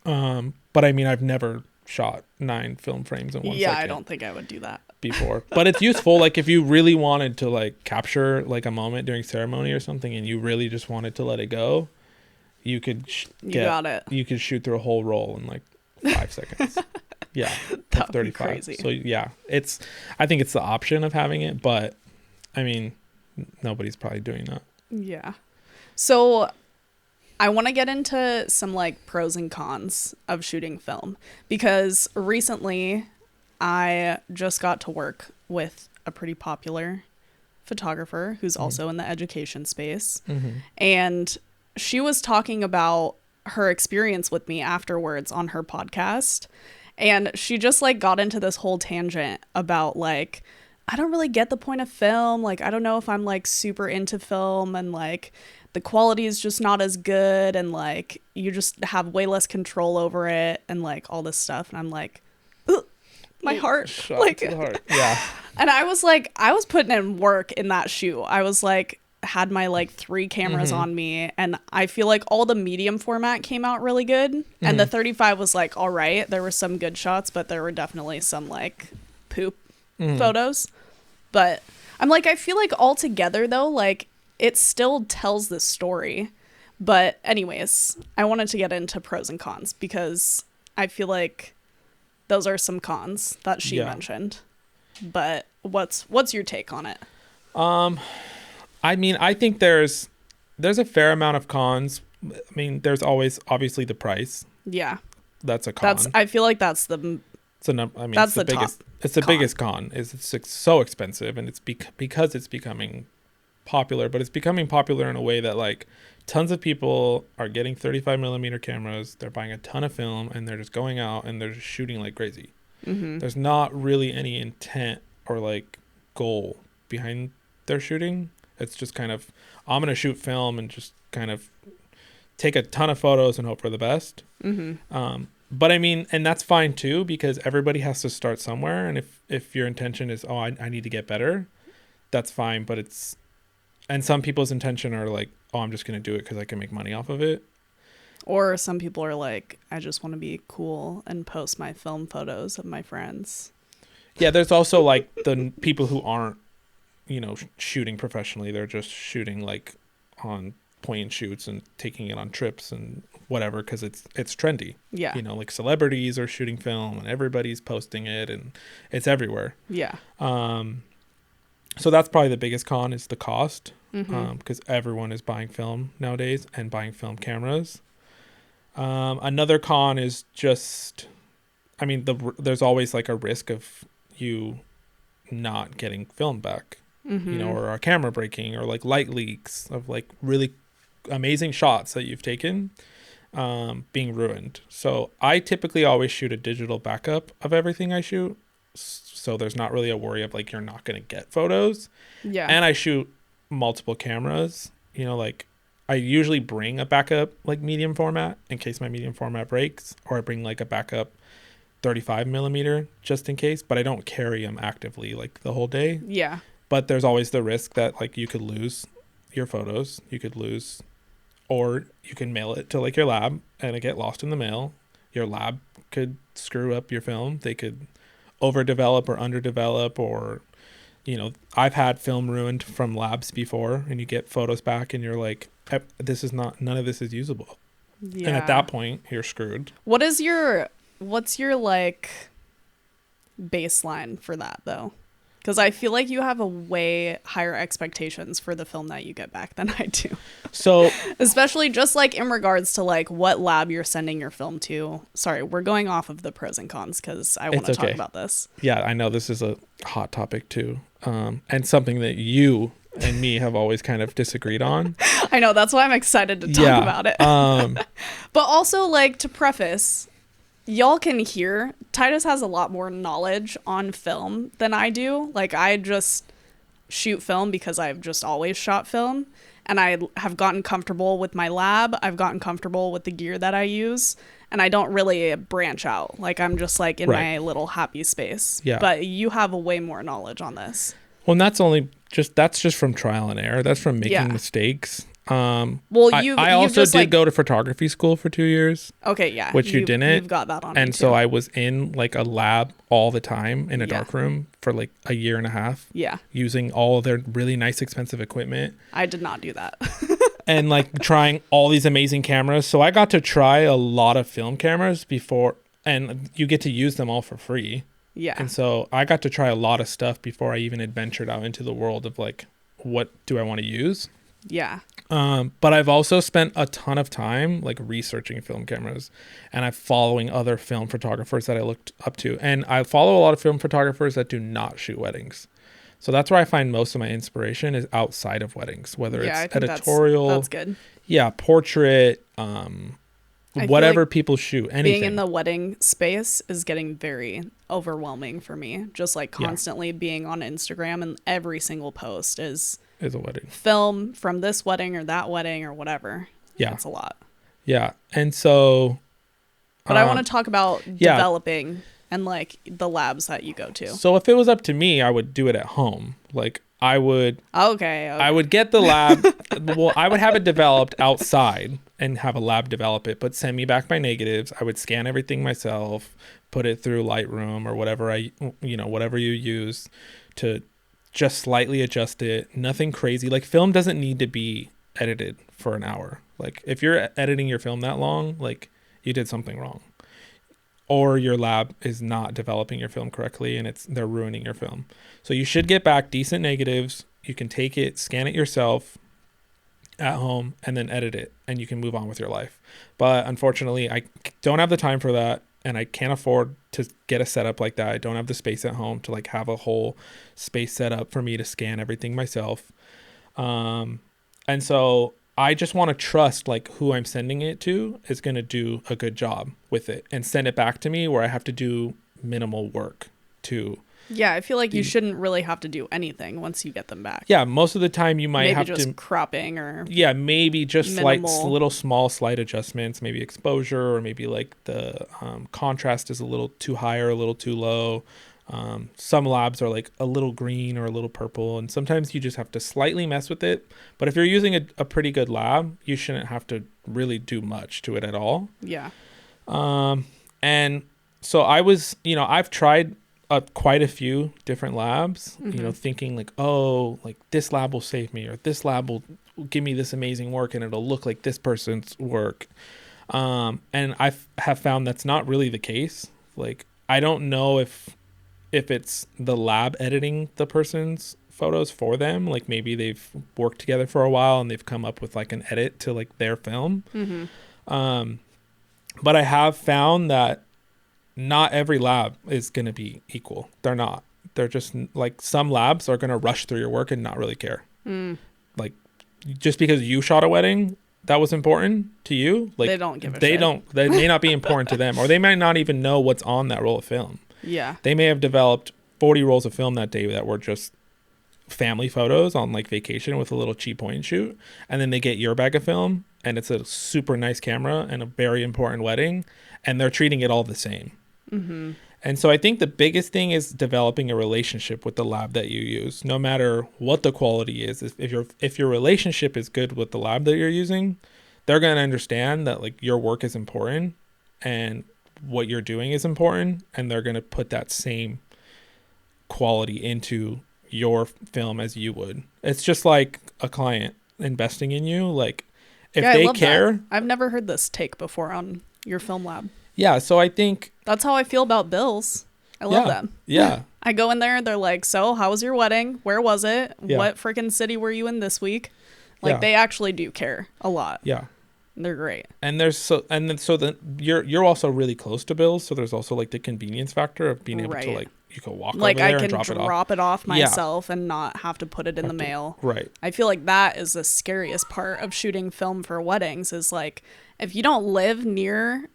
But I mean, I've never shot 9 film frames in 1 second. Yeah, I don't think I would do that before. But it's useful, like if you really wanted to like capture like a moment during ceremony or something and you really just wanted to let it go, you could you could shoot through a whole roll in like 5 seconds. Yeah. That's 35. Crazy. So yeah, I think it's the option of having it, but I mean, nobody's probably doing that. Yeah. So I want to get into some like pros and cons of shooting film, because recently I just got to work with a pretty popular photographer who's also in the education space. And she was talking about her experience with me afterwards on her podcast. And she just like got into this whole tangent about like, I don't really get the point of film. Like, I don't know if I'm like super into film, and like the quality is just not as good, and like you just have way less control over it, and like all this stuff. And I'm like, my heart, like, yeah. And I was like, I was putting in work in that shoot. I was like, had my like 3 cameras on me, and I feel like all the medium format came out really good, and the 35 was like all right. There were some good shots, but there were definitely some like poop photos. But I'm like, I feel like all together though, like it still tells the story. But anyways, I wanted to get into pros and cons, because I feel like those are some cons that she mentioned. But what's your take on it? I mean, I think there's a fair amount of cons. I mean, there's always obviously the price. Yeah. That's a con. I feel like that's the It's I mean, that's it's the biggest. It's the biggest con. It's so expensive, and it's because it's becoming popular. But it's becoming popular in a way that like tons of people are getting 35 millimeter cameras. They're buying a ton of film, and they're just going out and they're just shooting like crazy. Mm-hmm. There's not really any intent or like goal behind their shooting. It's just kind of, I'm gonna shoot film and just kind of take a ton of photos and hope for the best. Mm-hmm. But I mean, and that's fine too, because everybody has to start somewhere. And if your intention is, I need to get better, that's fine. But and some people's intention are like, I'm just going to do it because I can make money off of it. Or some people are like, I just want to be cool and post my film photos of my friends. Yeah, there's also like the people who aren't, shooting professionally. They're just shooting like on point and shoots and taking it on trips and whatever because it's trendy. Yeah. Like celebrities are shooting film and everybody's posting it and it's everywhere. Yeah. So that's probably the biggest con is the cost, Mm-hmm. because everyone is buying film nowadays and buying film cameras. Another con is just, I mean, there's always like a risk of you not getting film back, Mm-hmm. Or a camera breaking or like light leaks of like really amazing shots that you've taken being ruined. So I typically always shoot a digital backup of everything I shoot. So there's not really a worry of like you're not going to get photos. Yeah. And I shoot multiple cameras, like I usually bring a backup like medium format in case my medium format breaks, or I bring like a backup 35 millimeter just in case, but I don't carry them actively like the whole day. Yeah. But there's always the risk that like you could lose your photos, or you can mail it to like your lab and it get lost in the mail. Your lab could screw up your film. They could overdevelop or underdevelop, or I've had film ruined from labs before, and you get photos back and you're like, none of this is usable. Yeah. And at that point you're screwed. What's your like baseline for that though? Because I feel like you have a way higher expectations for the film that you get back than I do. So especially just like in regards to like what lab you're sending your film to. Sorry, we're going off of the pros and cons because I want to talk about this. Yeah, I know this is a hot topic too, and something that you and me have always kind of disagreed on. I know, that's why I'm excited to talk about it. But also, like, to preface, y'all can hear Titus has a lot more knowledge on film than I do. Like, I just shoot film because I've just always shot film, and I have gotten comfortable with my lab. I've gotten comfortable with the gear that I use, and I don't really branch out. Like, I'm just like in my little happy space. Yeah. But you have a way more knowledge on this. Well, and that's just from trial and error. That's from making mistakes. Well, I also did go to photography school for 2 years. Okay, yeah. Which you didn't. You've got that on. And so I was in like a lab all the time in a dark room for like a year and a half. Yeah. Using all their really nice, expensive equipment. I did not do that. And like trying all these amazing cameras. So I got to try a lot of film cameras before, and you get to use them all for free. Yeah. And so I got to try a lot of stuff before I even adventured out into the world of like, what do I want to use? Yeah. But I've also spent a ton of time like researching film cameras, and I'm following other film photographers that I looked up to. And I follow a lot of film photographers that do not shoot weddings. So that's where I find most of my inspiration is outside of weddings, whether it's editorial. That's good. Yeah. Portrait, whatever like people shoot, anything. Being in the wedding space is getting very overwhelming for me. Just like constantly being on Instagram, and every single post is a wedding. Film from this wedding or that wedding or whatever. Yeah. It's a lot. Yeah. And so. But I want to talk about developing and like the labs that you go to. So if it was up to me, I would do it at home. Like I would. Okay. I would get the lab. Well, I would have it developed outside and have a lab develop it, but send me back my negatives. I would scan everything myself, put it through Lightroom or whatever whatever you use to just slightly adjust it. Nothing crazy. Like film doesn't need to be edited for an hour. Like if you're editing your film that long, like you did something wrong, or your lab is not developing your film correctly and they're ruining your film. So you should get back decent negatives. You can take it, scan it yourself at home, and then edit it, and you can move on with your life. But unfortunately, I don't have the time for that. and I can't afford to get a setup like that. I don't have the space at home to like have a whole space set up for me to scan everything myself. And so I just want to trust like who I'm sending it to is going to do a good job with it and send it back to me where I have to do minimal work to. Yeah, I feel like you shouldn't really have to do anything once you get them back. Yeah, most of the time you might maybe have just to cropping or maybe just minimal. little small slight adjustments, maybe exposure or maybe like the contrast is a little too high or a little too low. Some labs are like a little green or a little purple, and sometimes you just have to slightly mess with it. But if you're using a pretty good lab, you shouldn't have to really do much to it at all. Yeah. And so I was, I've tried quite a few different labs, thinking like, oh, like this lab will save me, or this lab will give me this amazing work and it'll look like this person's work. And I have found that's not really the case. Like, I don't know if it's the lab editing the person's photos for them. Like maybe they've worked together for a while and they've come up with like an edit to like their film. But I have found that not every lab is going to be equal. They're not. They're just like some labs are going to rush through your work and not really care. Like just because you shot a wedding that was important to you, like they don't give a shit. They may not be important to them, or they might not even know what's on that roll of film. Yeah. They may have developed 40 rolls of film that day that were just family photos on like vacation with a little cheap point and shoot. And then they get your bag of film and it's a super nice camera and a very important wedding, and they're treating it all the same. And so I think the biggest thing is developing a relationship with the lab that you use, no matter what the quality is. If your relationship is good with the lab that you're using, they're going to understand that like your work is important and what you're doing is important, and they're going to put that same quality into your film as you would. It's just like a client investing in you. Like if they care. That. I've never heard this take before on your film lab. Yeah, so I think that's how I feel about bills. I love them. Yeah. I go in there, they're like, so how was your wedding? Where was it? Yeah. What freaking city were you in this week? Like they actually do care a lot. Yeah. They're great. And you're also really close to bills, so there's also like the convenience factor of being able to like you can walk over there and drop it off. Like I can drop it off myself and not have to put it in the mail. Right. I feel like that is the scariest part of shooting film for weddings is like if you don't live near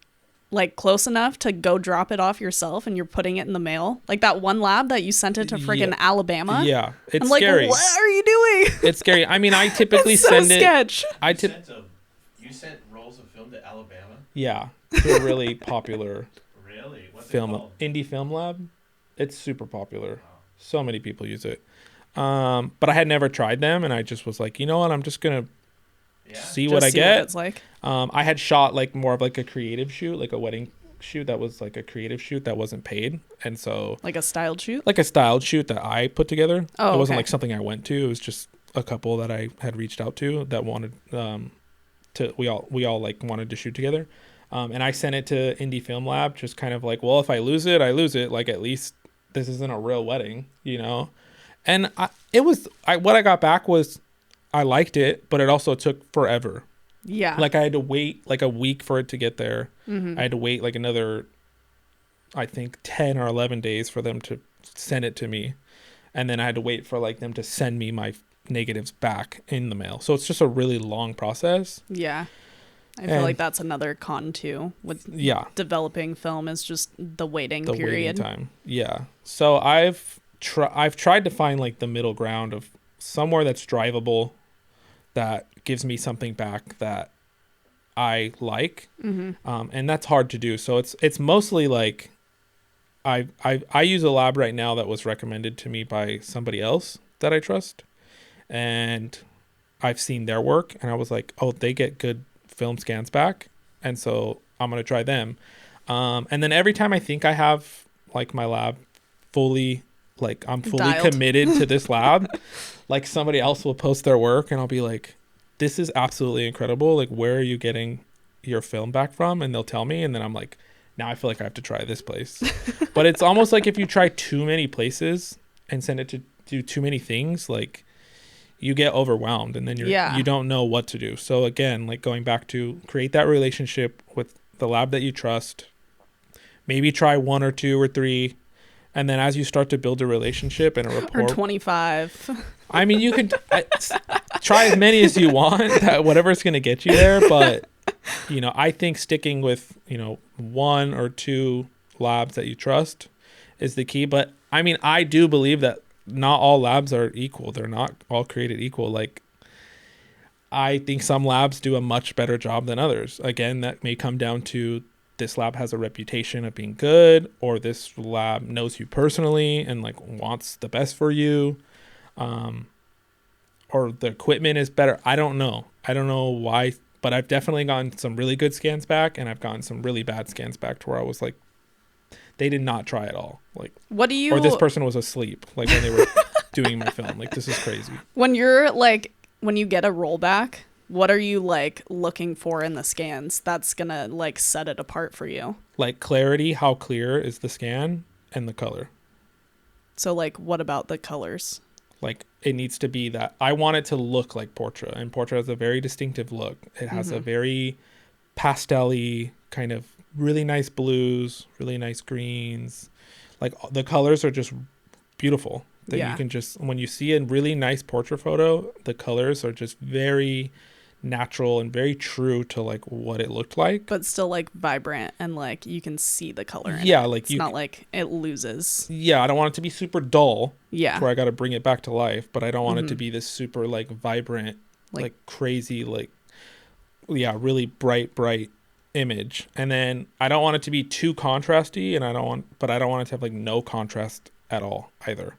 like close enough to go drop it off yourself and you're putting it in the mail. Like that one lab that you sent it to freaking Alabama. Yeah. It's I'm scary. Like, what are you doing? It's scary. I mean, I typically so send sketch. You sent rolls of film to Alabama? Yeah. To a really popular really? What's film, it called? Indie Film Lab. It's super popular. Wow. So many people use it. But I had never tried them, and I just was like, you know what? I'm just going to see what I get. What it's like. I had shot like more of like a creative shoot, like a wedding shoot that was like a creative shoot that wasn't paid, and so like a styled shoot, like a styled shoot that I put together. Oh, it wasn't like something I went to. It was just a couple that I had reached out to that wanted we all like wanted to shoot together, and I sent it to Indie Film Lab, just kind of like, well, if I lose it, I lose it. Like at least this isn't a real wedding, you know. And what I got back was I liked it, but it also took forever. Yeah. Like I had to wait like a week for it to get there. I had to wait like another, I think 10 or 11 days for them to send it to me. And then I had to wait for like them to send me my negatives back in the mail. So it's just a really long process. Yeah. I feel like that's another con too with developing film is just the waiting period. Waiting time. Yeah. So I've tried to find like the middle ground of somewhere that's drivable, that gives me something back that I like, and that's hard to do. So it's mostly like I use a lab right now that was recommended to me by somebody else that I trust, and I've seen their work, and I was like, oh, they get good film scans back, and so I'm gonna try them. And then every time I think I have like my lab fully, like I'm fully dialed, committed to this lab, like somebody else will post their work and I'll be like, this is absolutely incredible. Like, where are you getting your film back from? And they'll tell me. And then I'm like, now I feel like I have to try this place. But it's almost like if you try too many places and send it to do too many things, like you get overwhelmed and then you don't know what to do. So again, like going back to create that relationship with the lab that you trust, maybe try 1 or 2 or 3. And then as you start to build a relationship and a rapport. Or 25. I mean, you can try as many as you want, whatever's going to get you there. But, I think sticking with, 1 or 2 labs that you trust is the key. But, I mean, I do believe that not all labs are equal. They're not all created equal. Like, I think some labs do a much better job than others. Again, that may come down to this lab has a reputation of being good, or this lab knows you personally and like wants the best for you, or the equipment is better. I don't know why, but I've definitely gotten some really good scans back, and I've gotten some really bad scans back to where I was like, they did not try at all. Like, what do you? Or this person was asleep, like when they were doing my film. Like, this is crazy. When you get a rollback, what are you like looking for in the scans that's gonna like set it apart for you? Like clarity, how clear is the scan, and the color. So like, what about the colors? Like, it needs to be that I want it to look like Portra, and Portra has a very distinctive look. It has a very pastel-y kind of really nice blues, really nice greens. Like, the colors are just beautiful. That you can just, when you see a really nice portrait photo, the colors are just very natural and very true to like what it looked like, but still like vibrant, and like you can see the color in it. Like, it's not like it loses. I don't want it to be super dull, where I got to bring it back to life, but I don't want it to be this super like vibrant, like crazy, like really bright image. And then I don't want it to be too contrasty, and I don't want it to have like no contrast at all either.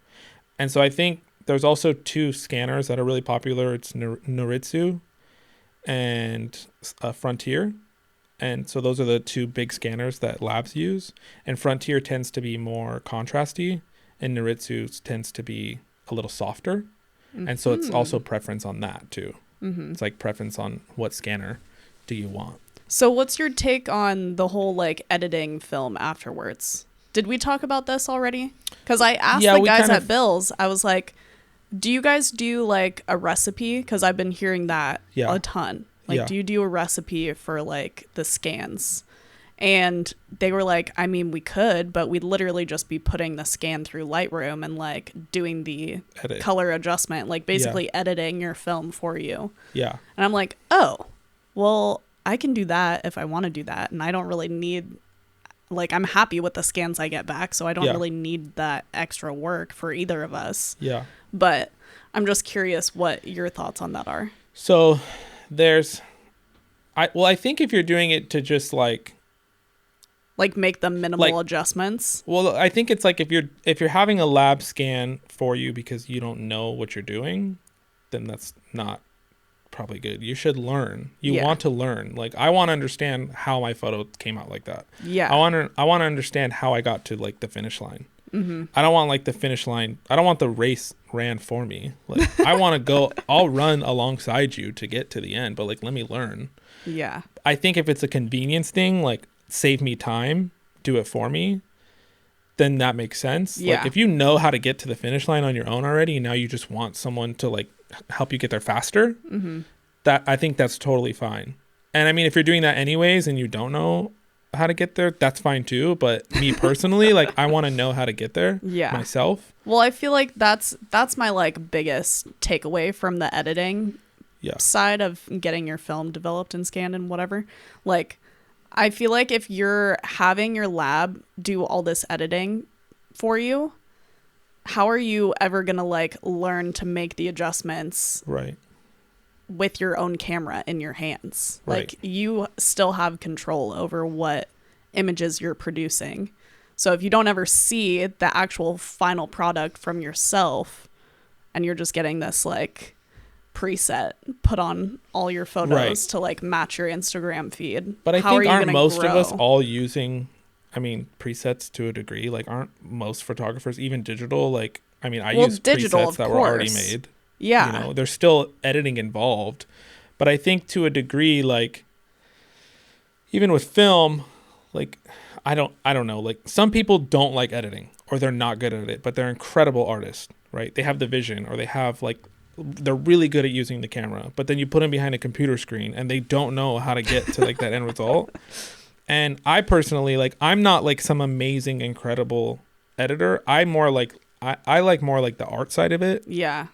And so I think there's also 2 scanners that are really popular. It's Noritsu and Frontier. And so those are the 2 big scanners that labs use. And Frontier tends to be more contrasty, and Noritsu tends to be a little softer. And so it's also preference on that too. It's like preference on what scanner do you want. So what's your take on the whole like editing film afterwards? Did we talk about this already? Because I asked the guys at Bill's, I was like, do you guys do like a recipe? Because I've been hearing that a ton. Like, do you do a recipe for like the scans? And they were like, I mean, we could, but we'd literally just be putting the scan through Lightroom and like doing the color adjustment, like basically editing your film for you. Yeah. And I'm like, oh, well, I can do that if I want to do that. And I don't really need... Like, I'm happy with the scans I get back, so I don't really need that extra work for either of us. Yeah. But I'm just curious what your thoughts on that are. So I think if you're doing it to just like make the minimal adjustments. Well, I think it's like if you're having a lab scan for you because you don't know what you're doing, then that's not probably good. You should learn. You want to learn. Like, I want to understand how my photo came out like that. I want to understand how I got to like the finish line. I don't want like the finish line. I don't want the race ran for me. Like, I want to go, I'll run alongside you to get to the end, but like, let me learn. Yeah. I think if it's a convenience thing, like save me time, do it for me, then that makes sense. Like, if you know how to get to the finish line on your own already, and now you just want someone to like help you get there faster, that I think that's totally fine. And I mean, if you're doing that anyways and you don't know how to get there, that's fine too. But me personally, like, I want to know how to get there myself. Well, I feel like that's my like biggest takeaway from the editing side of getting your film developed and scanned and whatever. Like, I feel like if you're having your lab do all this editing for you, how are you ever going to like learn to make the adjustments with your own camera in your hands? Like, you still have control over what images you're producing. So if you don't ever see the actual final product from yourself, and you're just getting this like preset put on all your photos to like match your Instagram feed, but I think aren't most of us all using, I mean, presets to a degree? Like, aren't most photographers even digital? Like, I mean, I use presets that were already made. Yeah. You know, there's still editing involved. But I think to a degree, like, even with film, like, I don't know. Like, some people don't like editing, or they're not good at it, but they're incredible artists, right? They have the vision, or they have like, they're really good at using the camera. But then you put them behind a computer screen and they don't know how to get to like that end result. And I personally, like, I'm not like some amazing, incredible editor. I more like, I like more like the art side of it. Yeah.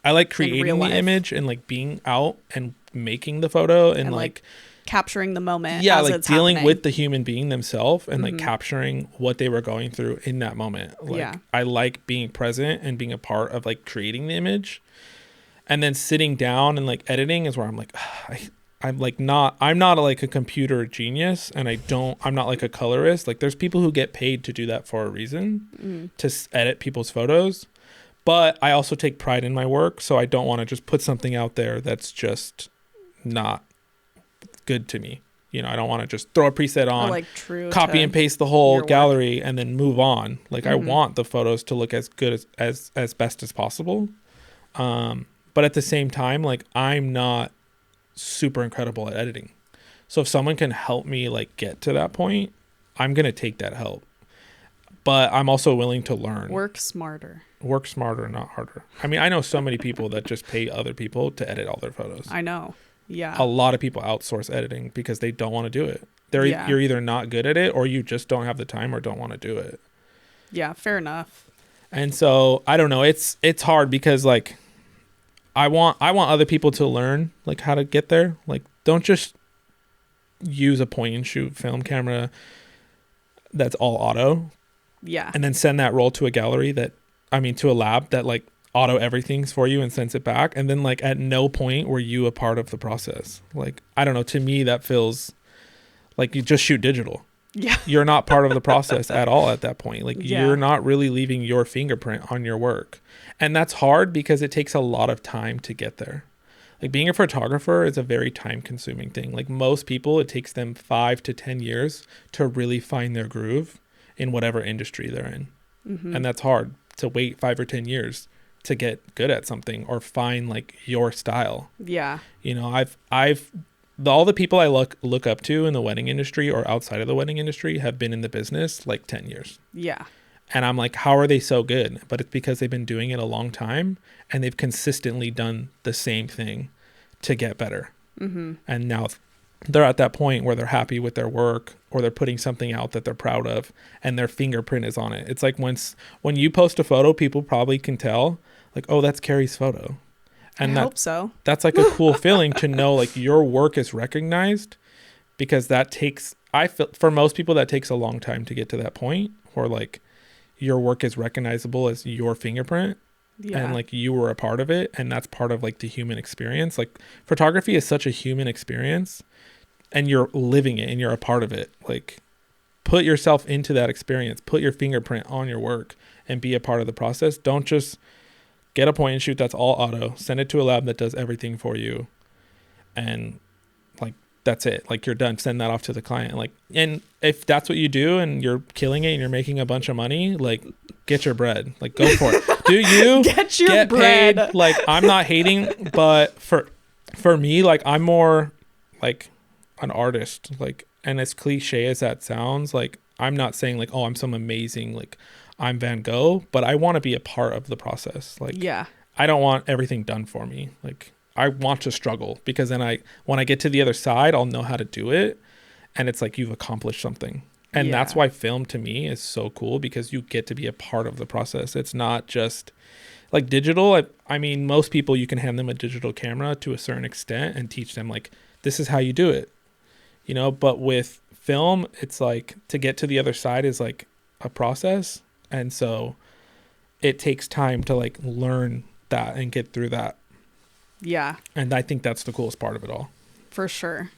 I like creating the image and like being out and making the photo and like capturing the moment. Yeah, as like it's dealing happening. with the human being themselves and like capturing what they were going through in that moment. Like I like being present and being a part of like creating the image. And then sitting down and like editing is where I'm like, I'm not like a computer genius, and I'm not like a colorist. Like there's people who get paid to do that for a reason, to edit people's photos. But I also take pride in my work, so I don't want to just put something out there that's just not good to me. You know, I don't want to just throw a preset on, like copy and paste the whole gallery and then move on. Like I want the photos to look as good as best as possible. But at the same time, like I'm not super incredible at editing. So if someone can help me like get to that point, I'm going to take that help. But I'm also willing to learn. Work smarter, not harder. I mean, I know so many people that just pay other people to edit all their photos. I know. Yeah. A lot of people outsource editing because they don't want to do it. You're either not good at it or you just don't have the time or don't want to do it. Yeah, fair enough. And so, I don't know, it's hard because like I want other people to learn like how to get there. Like don't just use a point and shoot film camera that's all auto. Yeah. And then send that roll to to a lab that like auto everything's for you and sends it back. And then like at no point were you a part of the process. Like, I don't know, to me that feels like you just shoot digital. Yeah. You're not part of the process at all at that point. Like you're not really leaving your fingerprint on your work. And that's hard because it takes a lot of time to get there. Like being a photographer is a very time consuming thing. Like most people, it takes them 5 to 10 years to really find their groove in whatever industry they're in. And that's hard to wait 5 or 10 years to get good at something or find like your style. Yeah. You know, all the people I look up to in the wedding industry or outside of the wedding industry have been in the business like 10 years. Yeah. And I'm like, how are they so good? But it's because they've been doing it a long time and they've consistently done the same thing to get better. And now they're at that point where they're happy with their work or they're putting something out that they're proud of and their fingerprint is on it. It's like when you post a photo, people probably can tell like, oh, that's Carrie's photo. And I hope so. That's like a cool feeling to know like your work is recognized, because I feel for most people that takes a long time to get to that point where like your work is recognizable as your fingerprint. And like you were a part of it, and that's part of like the human experience. Like photography is such a human experience and you're living it and you're a part of it. Like put yourself into that experience, put your fingerprint on your work and be a part of the process. Don't just get a point and shoot that's all auto, send it to a lab that does everything for you, and like that's it. Like you're done. Send that off to the client. Like, and if that's what you do and you're killing it and you're making a bunch of money, like get your bread. Like go for it. Do you get bread? Paid? Like I'm not hating, but for me, like I'm more like an artist. Like, and as cliche as that sounds, like I'm not saying like, oh, I'm some amazing like I'm Van Gogh, but I want to be a part of the process. Like, I don't want everything done for me. Like I want to struggle, because then when I get to the other side, I'll know how to do it. And it's like, you've accomplished something. And that's why film to me is so cool, because you get to be a part of the process. It's not just like digital. I mean, most people, you can hand them a digital camera to a certain extent and teach them like, this is how you do it, you know, but with film, it's like to get to the other side is like a process. And so it takes time to like learn that and get through that. Yeah. And I think that's the coolest part of it all. For sure.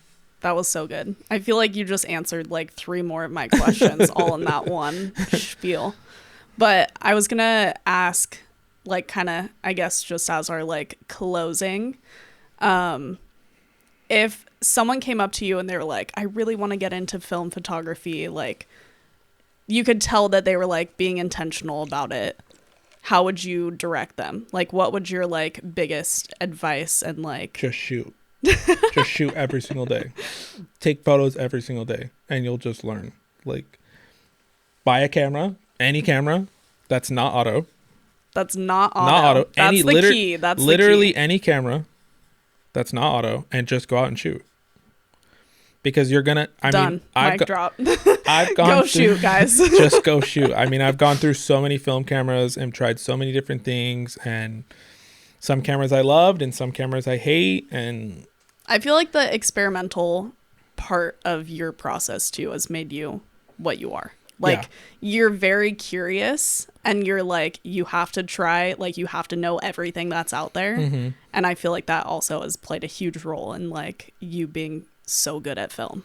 That was so good. I feel like you just answered like 3 more of my questions all in that one spiel. But I was going to ask, like, kind of, I guess, just as our like closing, if someone came up to you and they were like, I really want to get into film photography, like, you could tell that they were like being intentional about it, how would you direct them? Like, what would your like biggest advice and like... Just shoot. Just shoot every single day. Take photos every single day and you'll just learn. Like, buy a camera, any camera that's not auto. That's not auto. That's the key. That's literally the key. Any camera that's not auto, and just go out and shoot. because you're gonna. Done. Mic drop. I've gone. Go shoot, guys. Just go shoot. I mean, I've gone through so many film cameras and tried so many different things, and some cameras I loved and some cameras I hate, and I feel like the experimental part of your process too has made you what you are. Like, you're very curious, and you're like, you have to try, like, you have to know everything that's out there. Mm-hmm. And I feel like that also has played a huge role in, like, you being so good at film.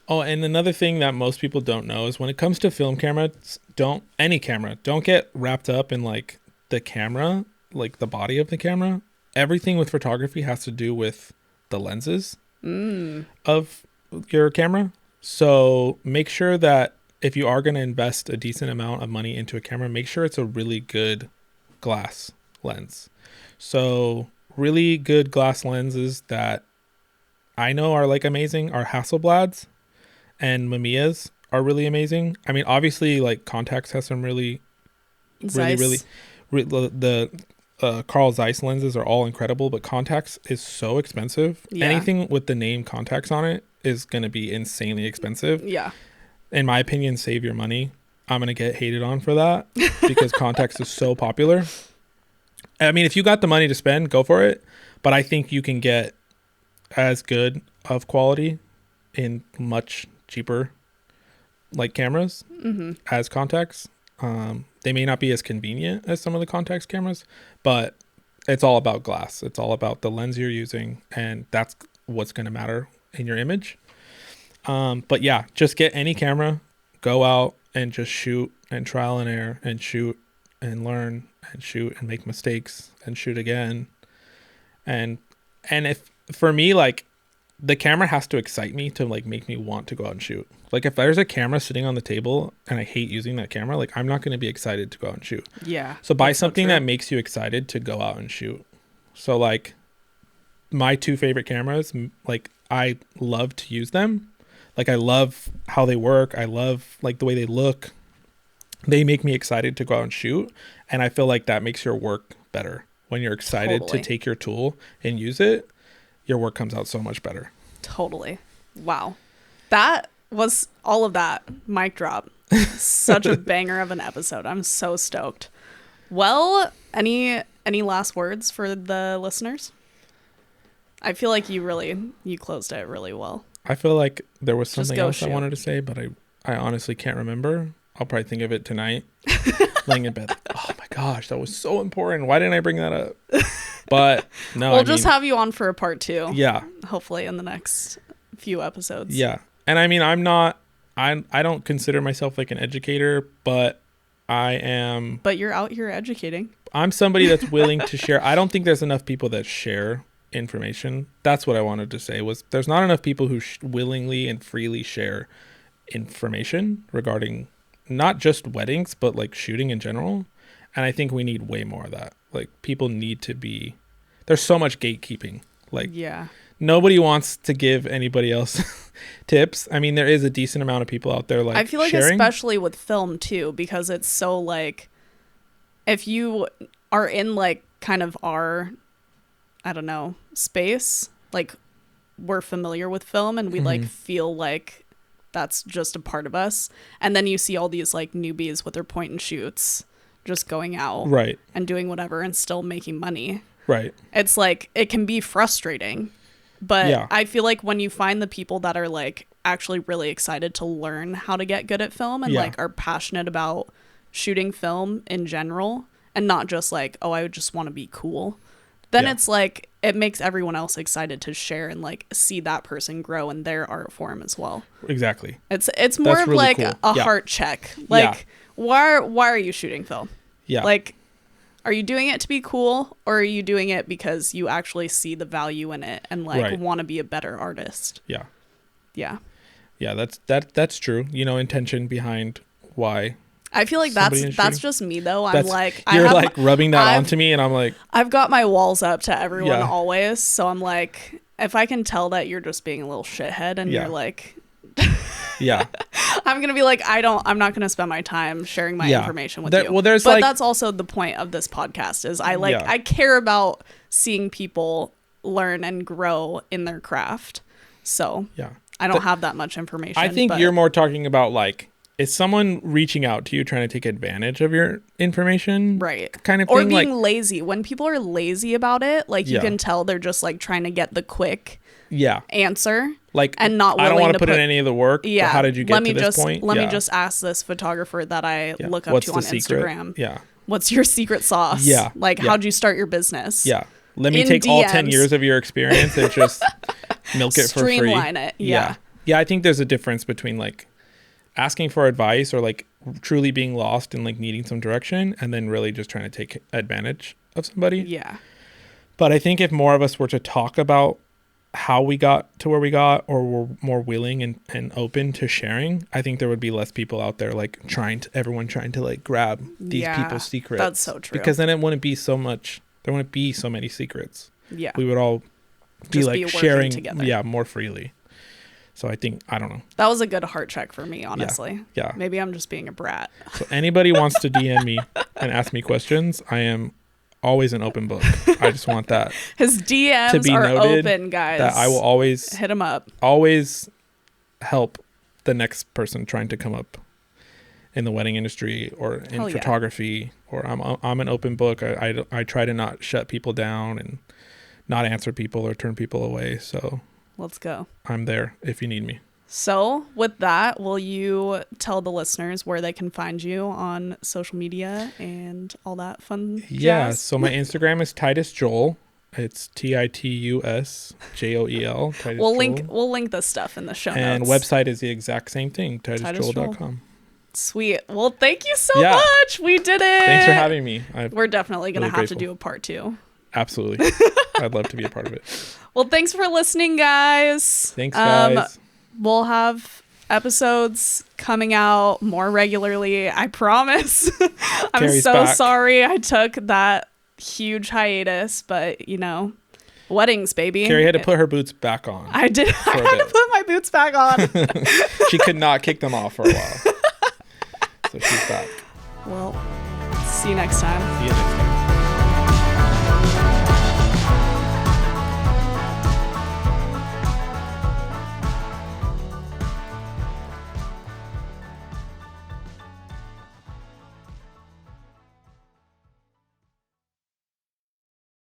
Oh, and another thing that most people don't know is when it comes to film cameras, don't get wrapped up in, like, the camera, like, the body of the camera. Everything with photography has to do with the lenses of your camera. So make sure that if you are going to invest a decent amount of money into a camera, make sure it's a really good glass lens. So really good glass lenses that I know are like amazing are Hasselblad's, and Mamiya's are really amazing. I mean, obviously, like Contax has some really the Carl Zeiss lenses are all incredible, but Contax is so expensive. Yeah. Anything with the name Contax on it is going to be insanely expensive. Yeah. In my opinion, save your money. I'm going to get hated on for that because Contax is so popular. I mean, if you got the money to spend, go for it. But I think you can get as good of quality in much cheaper like cameras as Contax. They may not be as convenient as some of the Contax cameras, but it's all about glass. It's all about the lens you're using, and that's what's going to matter in your image. But yeah, just get any camera, go out and just shoot and trial and error and shoot and learn and shoot and make mistakes and shoot again. And if for me, like, the camera has to excite me to like make me want to go out and shoot. Like if there's a camera sitting on the table and I hate using that camera, like I'm not going to be excited to go out and shoot. Yeah. So buy something that makes you excited to go out and shoot. So like my two favorite cameras, like I love to use them. Like I love how they work. I love like the way they look. They make me excited to go out and shoot. And I feel like that makes your work better. When you're excited to take your tool and use it, your work comes out so much better. Totally. Wow. That was all of that. Mic drop. Such a banger of an episode. I'm so stoked. Well, any last words for the listeners? I feel like you closed it really well. I feel like there was something else I wanted to say, but I honestly can't remember. I'll probably think of it tonight. Laying in bed. Oh my gosh, that was so important. Why didn't I bring that up? But no, we'll just have you on for a part 2. Yeah. Hopefully in the next few episodes. Yeah. And I mean, I don't consider myself like an educator, but I am. But you're out here educating. I'm somebody that's willing to share. I don't think there's enough people that share information. That's what I wanted to say was there's not enough people who willingly and freely share information regarding not just weddings, but like shooting in general. And I think we need way more of that. Like people need to be, there's so much gatekeeping. Like nobody wants to give anybody else tips. I mean, there is a decent amount of people out there like I feel like sharing. Especially with film too, because it's so like, if you are in like kind of our, I don't know, space, like we're familiar with film and we like feel like that's just a part of us. And then you see all these like newbies with their point and shoots just going out and doing whatever and still making money. Right. It's like, it can be frustrating, but I feel like when you find the people that are like actually really excited to learn how to get good at film and like are passionate about shooting film in general and not just like, oh, I just want to be cool. Then it's like, it makes everyone else excited to share and like see that person grow in their art form as well. Exactly. It's more of really like cool. a heart check. Like, why are you shooting film? Yeah. Like, are you doing it to be cool, or are you doing it because you actually see the value in it and like want to be a better artist? Yeah. Yeah. Yeah, that's true. You know, intention behind why. I feel like that's just me though. I'm like, you're like rubbing that onto me, and I'm like, I've got my walls up to everyone always. So I'm like, if I can tell that you're just being a little shithead and you're like, I'm gonna be like, I'm not gonna spend my time sharing my information with you. Well, but like, that's also the point of this podcast is I care about seeing people learn and grow in their craft. So I don't have that much information. I think you're more talking about like, is someone reaching out to you trying to take advantage of your information? Right. Kind of or thing. Or being lazy. When people are lazy about it, like you Yeah. can tell they're just like trying to get the quick yeah. answer. Like, and not willing I don't want to to put in any of the work. Yeah. But how did you get to this point? Let me just ask this photographer that I look up What's to the on secret? Instagram. Yeah. What's your secret sauce? Yeah. Like, how'd you start your business? Yeah. Let me In take all 10 DMs. years of your experience and just milk it for free. Streamline it. Yeah. Yeah, I think there's a difference between like asking for advice or like truly being lost and like needing some direction and then really just trying to take advantage of somebody. Yeah. But I think if more of us were to talk about how we got to where we got, or were more willing and open to sharing, I think there would be less people out there like everyone trying to like grab these people's secrets. That's so true. Because then it wouldn't be so much, there wouldn't be so many secrets. Yeah. We would all be Just like be sharing together. more freely. So I think, I don't know. That was a good heart check for me, honestly. Yeah. Maybe I'm just being a brat. So anybody wants to DM me and ask me questions, I am always an open book. I just want that His DMs to be are noted, open, guys. that I will always hit him up. Always help the next person trying to come up in the wedding industry or in photography. Or I'm an open book. I try to not shut people down and not answer people or turn people away. So let's go. I'm there if you need me. So with that, will you tell the listeners where they can find you on social media and all that fun Yeah, jazz? so my Instagram is Titus Joel. It's TITUS JOEL. We'll link this stuff in the show notes. And website is the exact same thing, titusjoel.com. Sweet. Well, thank you so much. We did it. Thanks for having me. We're definitely going to have grateful. to do a part 2. Absolutely. I'd love to be a part of it. Well, thanks for listening, guys. Thanks, guys. We'll have episodes coming out more regularly. I promise. I'm Carrie's so back. sorry I took that huge hiatus, but you know, weddings, baby. Carrie had to put her boots back on. I did. I had to put my boots back on. She could not kick them off for a while. So she's back. Well, see you next time. See you next time.